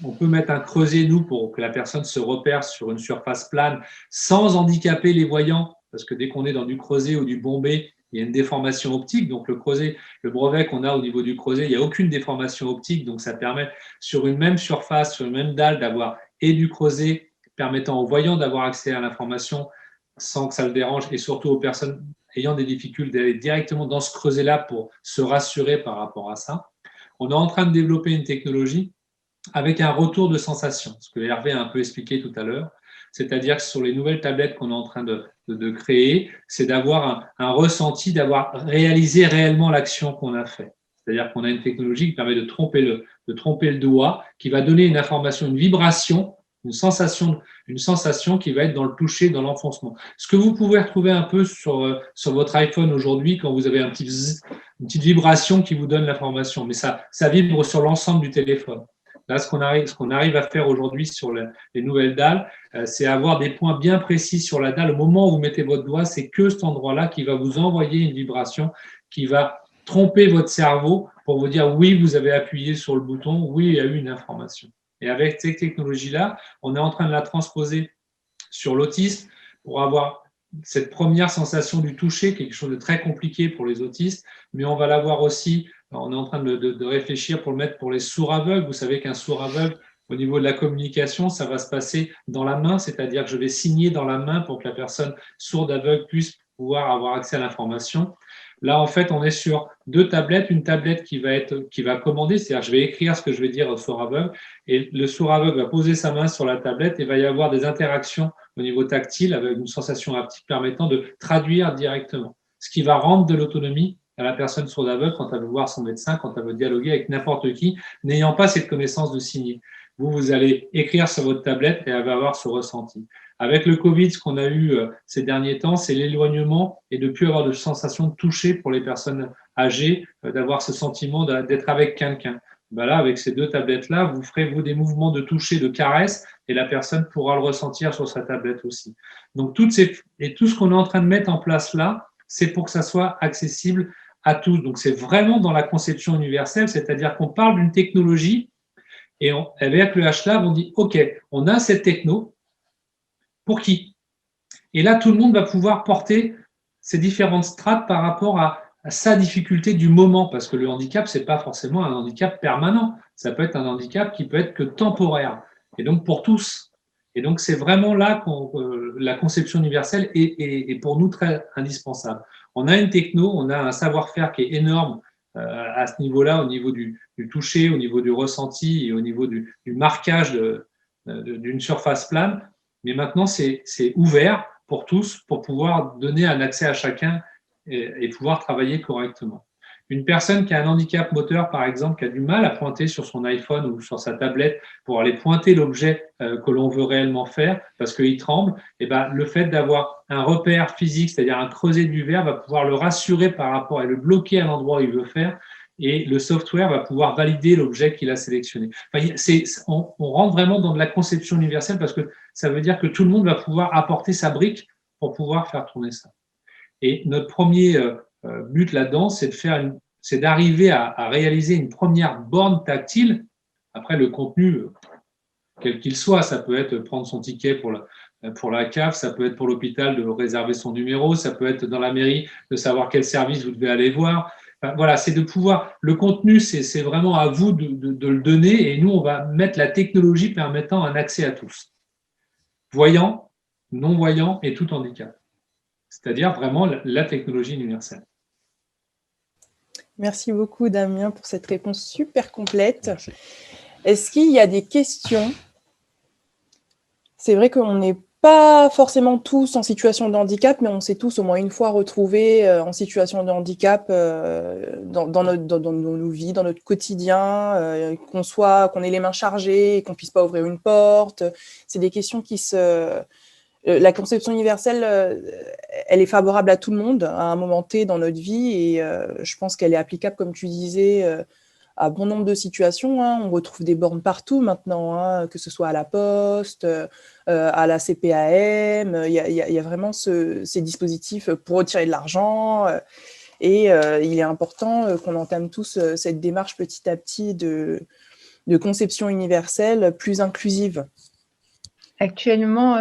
on peut mettre un creuset, nous, pour que la personne se repère sur une surface plane sans handicaper les voyants, parce que dès qu'on est dans du creuset ou du bombé, il y a une déformation optique. Donc, le brevet qu'on a au niveau du creuset, il n'y a aucune déformation optique. Donc, ça permet sur une même surface, sur une même dalle, d'avoir et du creuset permettant aux voyants d'avoir accès à l'information sans que ça le dérange, et surtout aux personnes ayant des difficultés d'aller directement dans ce creuset-là pour se rassurer par rapport à ça. On est en train de développer une technologie avec un retour de sensation, ce que Hervé a un peu expliqué tout à l'heure. C'est-à-dire que sur les nouvelles tablettes qu'on est en train de créer, c'est d'avoir un ressenti, d'avoir réalisé réellement l'action qu'on a fait. C'est-à-dire qu'on a une technologie qui permet de tromper le doigt, qui va donner une information, une vibration, une sensation qui va être dans le toucher, dans l'enfoncement. Ce que vous pouvez retrouver un peu sur votre iPhone aujourd'hui quand vous avez une petite vibration qui vous donne l'information, mais ça vibre sur l'ensemble du téléphone. Là, ce qu'on arrive à faire aujourd'hui sur les nouvelles dalles, c'est avoir des points bien précis sur la dalle. Au moment où vous mettez votre doigt, c'est que cet endroit-là qui va vous envoyer une vibration qui va tromper votre cerveau pour vous dire oui, vous avez appuyé sur le bouton, oui, il y a eu une information. Et avec cette technologie-là, on est en train de la transposer sur l'autisme pour avoir cette première sensation du toucher, quelque chose de très compliqué pour les autistes, mais on va l'avoir aussi. On est en train de réfléchir pour le mettre pour les sourds aveugles. Vous savez qu'un sourd aveugle, au niveau de la communication, ça va se passer dans la main, c'est-à-dire que je vais signer dans la main pour que la personne sourde aveugle puisse pouvoir avoir accès à l'information. Là, en fait, on est sur 2 tablettes, une tablette qui va commander, c'est-à-dire je vais écrire ce que je vais dire au sourd aveugle, et le sourd aveugle va poser sa main sur la tablette et va y avoir des interactions au niveau tactile avec une sensation haptique permettant de traduire directement, ce qui va rendre de l'autonomie à la personne sourde aveugle quand elle veut voir son médecin, quand elle veut dialoguer avec n'importe qui, n'ayant pas cette connaissance de signer. Vous allez écrire sur votre tablette et elle va avoir ce ressenti. Avec le Covid, ce qu'on a eu ces derniers temps, c'est l'éloignement et de ne plus avoir de sensation de toucher pour les personnes âgées, d'avoir ce sentiment d'être avec quelqu'un. Ben là, avec ces 2 tablettes-là, vous ferez des mouvements de toucher, de caresse, et la personne pourra le ressentir sur sa tablette aussi. Donc, tout ce qu'on est en train de mettre en place là, c'est pour que ça soit accessible à tous. Donc, c'est vraiment dans la conception universelle, c'est-à-dire qu'on parle d'une technologie et avec le HLab, on dit « Ok, on a cette techno, pour qui ?» Et là, tout le monde va pouvoir porter ces différentes strates par rapport à sa difficulté du moment, parce que le handicap, ce n'est pas forcément un handicap permanent. Ça peut être un handicap qui peut être que temporaire, et donc pour tous. Et donc, c'est vraiment là que la conception universelle est pour nous très indispensable. On a une techno, on a un savoir-faire qui est énorme à ce niveau-là, au niveau du toucher, au niveau du ressenti et au niveau du marquage d'une surface plane. Mais maintenant, c'est ouvert pour tous pour pouvoir donner un accès à chacun et pouvoir travailler correctement. Une personne qui a un handicap moteur, par exemple, qui a du mal à pointer sur son iPhone ou sur sa tablette pour aller pointer l'objet que l'on veut réellement faire parce qu'il tremble, et ben, le fait d'avoir un repère physique, c'est-à-dire un creuset du verre, va pouvoir le rassurer par rapport et le bloquer à l'endroit où il veut faire, et le software va pouvoir valider l'objet qu'il a sélectionné. Enfin, on rentre vraiment dans de la conception universelle parce que ça veut dire que tout le monde va pouvoir apporter sa brique pour pouvoir faire tourner ça. Et notre premier but là-dedans, c'est d'arriver à réaliser une première borne tactile. Après, le contenu, quel qu'il soit, ça peut être prendre son ticket pour la CAF, ça peut être pour l'hôpital de réserver son numéro, ça peut être dans la mairie de savoir quel service vous devez aller voir. Enfin, voilà, c'est de pouvoir. Le contenu, c'est vraiment à vous de le donner, et nous, on va mettre la technologie permettant un accès à tous, voyants, non-voyants et tout handicap. C'est-à-dire vraiment la technologie universelle. Merci beaucoup, Damien, pour cette réponse super complète. Merci. Est-ce qu'il y a des questions? C'est vrai qu'on n'est pas forcément tous en situation de handicap, mais on s'est tous au moins une fois retrouvés en situation de handicap dans nos vies, dans notre quotidien, qu'on ait les mains chargées, qu'on ne puisse pas ouvrir une porte. C'est des questions qui se... La conception universelle, elle est favorable à tout le monde à un moment T dans notre vie, et je pense qu'elle est applicable, comme tu disais, à bon nombre de situations. On retrouve des bornes partout maintenant, que ce soit à la poste, à la CPAM. Il y a vraiment ces dispositifs pour retirer de l'argent. Et il est important qu'on entame tous cette démarche petit à petit de conception universelle plus inclusive. Actuellement,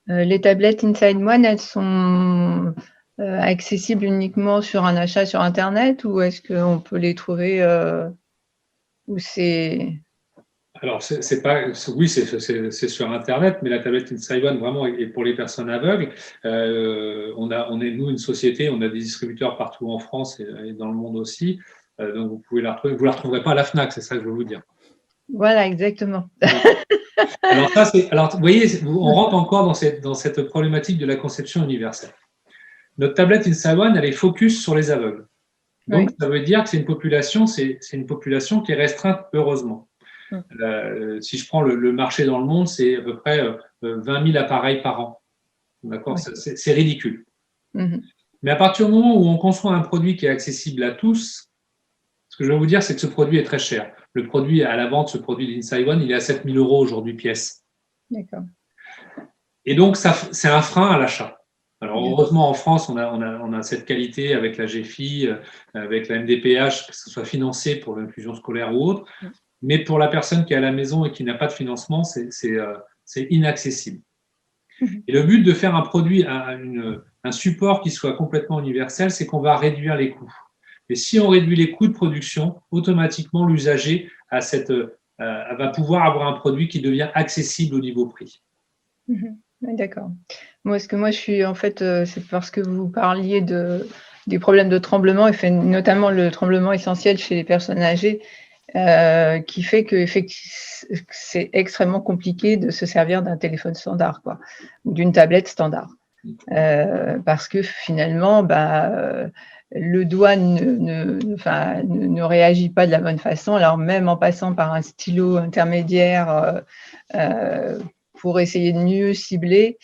les tablettes Inside One, elles sont accessibles uniquement sur un achat sur Internet, ou est-ce qu'on peut les trouver où c'est... Alors, oui, c'est sur Internet, mais la tablette Inside One, vraiment, est pour les personnes aveugles. On est, nous, une société, on a des distributeurs partout en France et dans le monde aussi. Donc, vous pouvez la retrouver. Vous ne la retrouverez pas à la FNAC, c'est ça que je veux vous dire. Voilà, exactement. Alors, vous voyez, on rentre encore dans cette problématique de la conception universelle. Notre tablette Inside One, elle est focus sur les aveugles. Donc, oui. Ça veut dire que c'est une population qui est restreinte, heureusement. Si je prends le marché dans le monde, c'est à peu près 20 000 appareils par an. D'accord, oui. C'est ridicule. Mais à partir du moment où on conçoit un produit qui est accessible à tous, ce que je vais vous dire, c'est que ce produit est très cher. Le produit à la vente, ce produit d'Inside One, il est à 7 000 € aujourd'hui pièce. D'accord. Et donc, c'est un frein à l'achat. Alors, heureusement, en France, on a cette qualité avec la GFI, avec la MDPH, que ce soit financé pour l'inclusion scolaire ou autre. Mais pour la personne qui est à la maison et qui n'a pas de financement, c'est inaccessible. Et le but de faire un produit, un support qui soit complètement universel, c'est qu'on va réduire les coûts. Et si on réduit les coûts de production, automatiquement, l'usager va pouvoir avoir un produit qui devient accessible au niveau prix. D'accord. Moi, je suis, en fait, c'est parce que vous parliez des problèmes de tremblement, et notamment le tremblement essentiel chez les personnes âgées, qui fait que c'est extrêmement compliqué de se servir d'un téléphone standard, quoi, ou d'une tablette standard. Parce que finalement, le doigt ne réagit pas de la bonne façon. Alors même en passant par un stylo intermédiaire pour essayer de mieux cibler,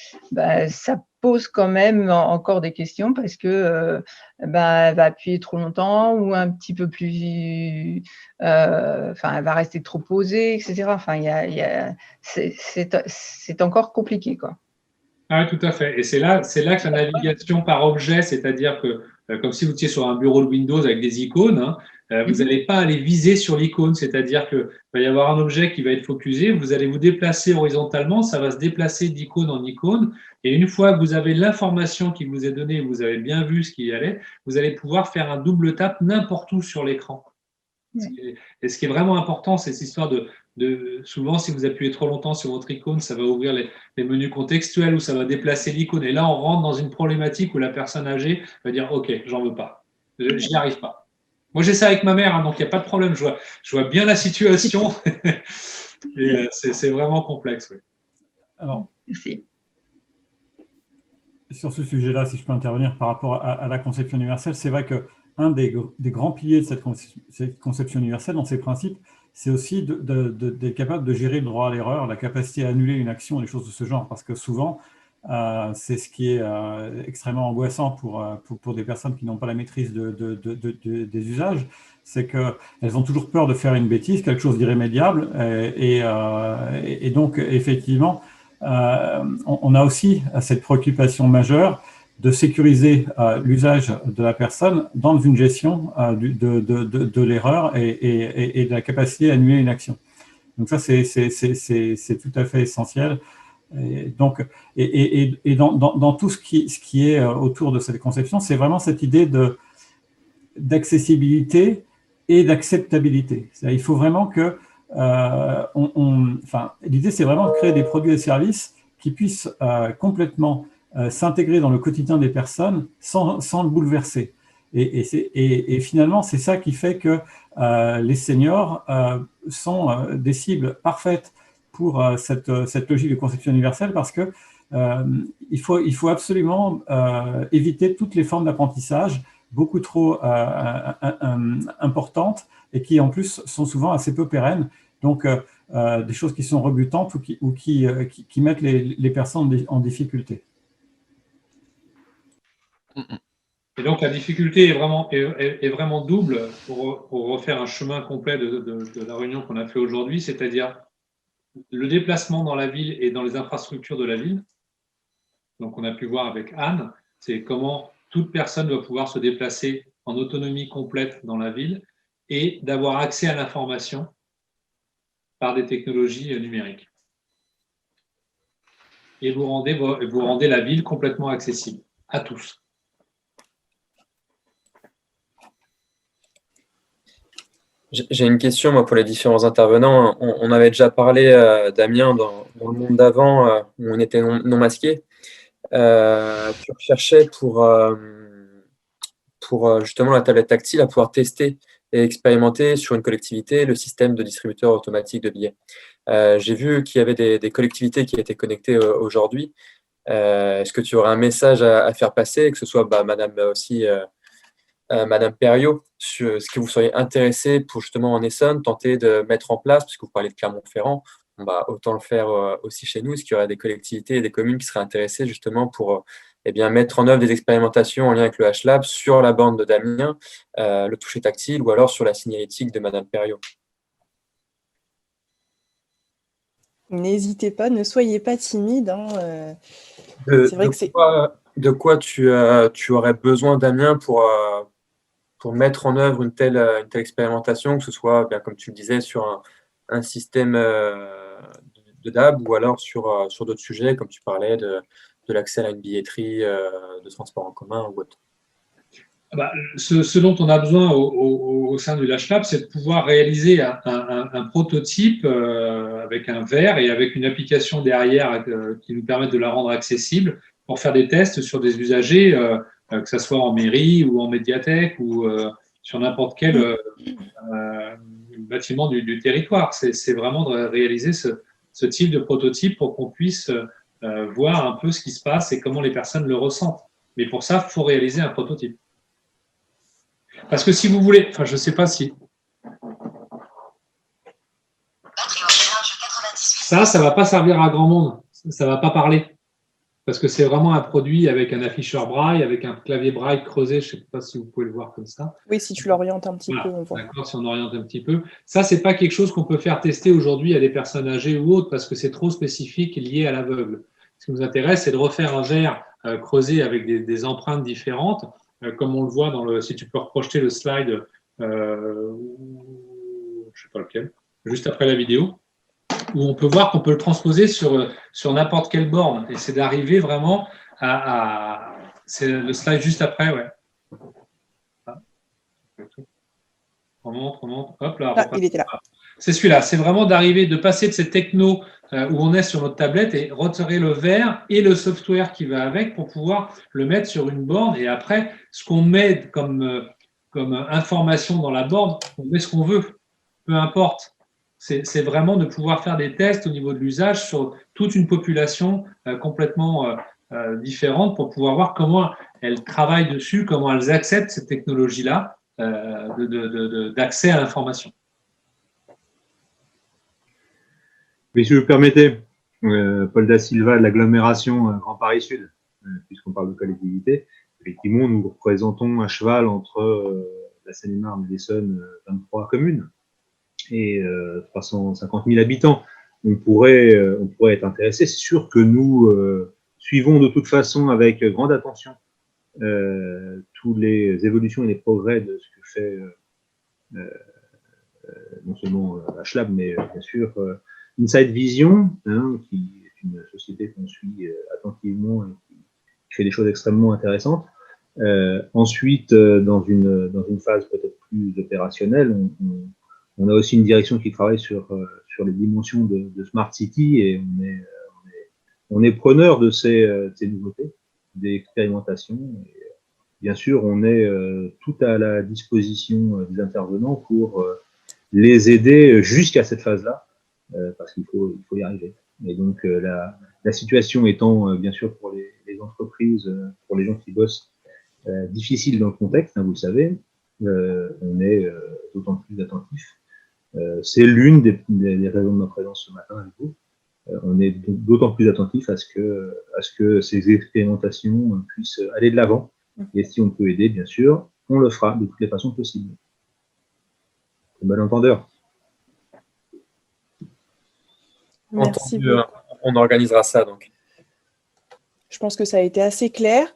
ça pose quand même encore des questions parce que elle va appuyer trop longtemps ou un petit peu plus, elle va rester trop posée, etc. Enfin, c'est encore compliqué, quoi. Ah, tout à fait. Et c'est là que la navigation par objet, c'est-à-dire que, comme si vous étiez sur un bureau de Windows avec des icônes, vous n'allez pas aller viser sur l'icône, c'est-à-dire qu'il va y avoir un objet qui va être focusé, vous allez vous déplacer horizontalement, ça va se déplacer d'icône en icône, et une fois que vous avez l'information qui vous est donnée, vous avez bien vu ce qui y allait, vous allez pouvoir faire un double tap n'importe où sur l'écran. Et ce qui est vraiment important, c'est cette histoire de souvent, si vous appuyez trop longtemps sur votre icône, ça va ouvrir les menus contextuels ou ça va déplacer l'icône. Et là, on rentre dans une problématique où la personne âgée va dire « Ok, j'en veux pas, je n'y arrive pas ». Moi, j'ai ça avec ma mère, donc il n'y a pas de problème. Je vois bien la situation. Et c'est vraiment complexe. Oui. Alors, Merci. sur ce sujet-là, si je peux intervenir par rapport à la conception universelle, c'est vrai qu'un des grands piliers de cette conception universelle, dans ses principes, c'est aussi d'être capable de gérer le droit à l'erreur, la capacité à annuler une action, des choses de ce genre, parce que souvent, c'est ce qui est extrêmement angoissant pour des personnes qui n'ont pas la maîtrise des usages, c'est qu'elles ont toujours peur de faire une bêtise, quelque chose d'irrémédiable, et donc, effectivement, on a aussi cette préoccupation majeure de sécuriser l'usage de la personne dans une gestion de l'erreur et de la capacité à annuler une action. Donc ça, c'est tout à fait essentiel. Et donc, dans tout ce qui est autour de cette conception, c'est vraiment cette idée d'accessibilité et d'acceptabilité. Il faut vraiment que l'idée, c'est vraiment de créer des produits et services qui puissent complètement s'intégrer dans le quotidien des personnes sans le bouleverser. Et finalement, c'est ça qui fait que les seniors sont des cibles parfaites pour cette logique de conception universelle parce que il faut absolument éviter toutes les formes d'apprentissage beaucoup trop importantes et qui en plus sont souvent assez peu pérennes. Donc, des choses qui sont rebutantes ou qui mettent les personnes en difficulté. Et donc, la difficulté est vraiment double pour refaire un chemin complet de la réunion qu'on a fait aujourd'hui, c'est-à-dire le déplacement dans la ville et dans les infrastructures de la ville. Donc, on a pu voir avec Anne, c'est comment toute personne doit pouvoir se déplacer en autonomie complète dans la ville et d'avoir accès à l'information par des technologies numériques. Et vous rendez la ville complètement accessible à tous. J'ai une question moi, pour les différents intervenants. On avait déjà parlé, Damien, dans le monde d'avant, où on était non masqué. Tu recherchais pour justement la tablette tactile à pouvoir tester et expérimenter sur une collectivité le système de distributeur automatique de billets. J'ai vu qu'il y avait des collectivités qui étaient connectées aujourd'hui. Est-ce que tu aurais un message à faire passer, que ce soit Madame aussi Madame Perriot, sur ce que vous seriez intéressé pour justement en Essonne tenter de mettre en place, puisque vous parlez de Clermont-Ferrand, autant le faire aussi chez nous. Est-ce qu'il y aurait des collectivités et des communes qui seraient intéressées justement pour mettre en œuvre des expérimentations en lien avec le HLab sur la borne de Damien, le toucher tactile, ou alors sur la signalétique de Madame Perriot? N'hésitez pas, ne soyez pas timide. De quoi tu aurais besoin, Damien, pour mettre en œuvre une telle expérimentation, que ce soit, bien, comme tu le disais, sur un système de DAB ou alors sur d'autres sujets, comme tu parlais de l'accès à une billetterie de transport en commun ou autre? Ce dont on a besoin au sein du HLab, c'est de pouvoir réaliser un prototype avec un verre et avec une application derrière qui nous permette de la rendre accessible pour faire des tests sur des usagers que ce soit en mairie ou en médiathèque ou sur n'importe quel bâtiment du territoire. C'est vraiment de réaliser ce type de prototype pour qu'on puisse voir un peu ce qui se passe et comment les personnes le ressentent. Mais pour ça, il faut réaliser un prototype. Parce que si vous voulez, enfin, je ne sais pas si... Ça ne va pas servir à grand monde. Ça ne va pas parler. Parce que c'est vraiment un produit avec un afficheur braille, avec un clavier braille creusé. Je ne sais pas si vous pouvez le voir comme ça. Oui, si tu l'orientes un petit peu, on voit. D'accord, si on oriente un petit peu. Ça, ce n'est pas quelque chose qu'on peut faire tester aujourd'hui à des personnes âgées ou autres parce que c'est trop spécifique et lié à l'aveugle. Ce qui nous intéresse, c'est de refaire un verre creusé avec des empreintes différentes, comme on le voit dans le. Si tu peux reprojeter le slide, je ne sais pas lequel, juste après la vidéo, où on peut voir qu'on peut le transposer sur n'importe quelle borne. Et c'est d'arriver vraiment à c'est le slide juste après, ouais. On monte, hop là. Il était là. C'est celui-là, c'est vraiment d'arriver, de passer de cette techno où on est sur notre tablette et retirer le verre et le software qui va avec pour pouvoir le mettre sur une borne. Et après, ce qu'on met comme information dans la borne, on met ce qu'on veut, peu importe. C'est vraiment de pouvoir faire des tests au niveau de l'usage sur toute une population complètement différente pour pouvoir voir comment elles travaillent dessus, comment elles acceptent cette technologie-là d'accès à l'information. Mais si vous permettez, Paul Da Silva de l'agglomération Grand Paris Sud, puisqu'on parle de collectivité, effectivement, nous représentons à cheval entre la Seine-et-Marne et l'Essonne 23 communes et 350 000 habitants. On pourrait être intéressé. C'est sûr que nous suivons de toute façon avec grande attention toutes les évolutions et les progrès de ce que fait non seulement HLAB, mais bien sûr Inside Vision, qui est une société qu'on suit attentivement et qui fait des choses extrêmement intéressantes. Ensuite, dans une phase peut-être plus opérationnelle, on a aussi une direction qui travaille sur les dimensions de Smart City et on est preneur de ces nouveautés, des expérimentations. Et, bien sûr, on est tout à la disposition des intervenants pour les aider jusqu'à cette phase-là, parce qu'il faut y arriver. Et donc, la situation étant, bien sûr, pour les entreprises, pour les gens qui bossent, difficile dans le contexte, vous le savez, on est d'autant plus attentif. C'est l'une des raisons de ma présence ce matin avec vous. On est d'autant plus attentif à ce que ces expérimentations puissent aller de l'avant. Et si on peut aider, bien sûr, on le fera de toutes les façons possibles. Bon entendeur. Merci Entendu, beaucoup. on organisera ça donc. Je pense que ça a été assez clair.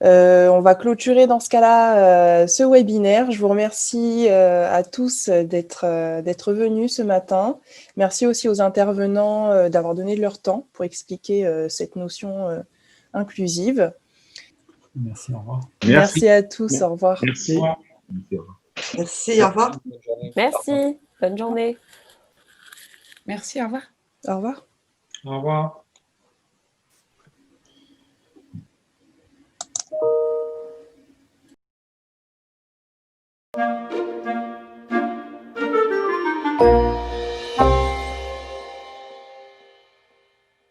On va clôturer dans ce cas-là ce webinaire. Je vous remercie à tous d'être venus ce matin. Merci aussi aux intervenants d'avoir donné de leur temps pour expliquer cette notion inclusive. Merci, au revoir. Merci à tous, au revoir. Merci. Merci, au revoir. Merci, bonne journée. Merci, au revoir. Au revoir. Au revoir.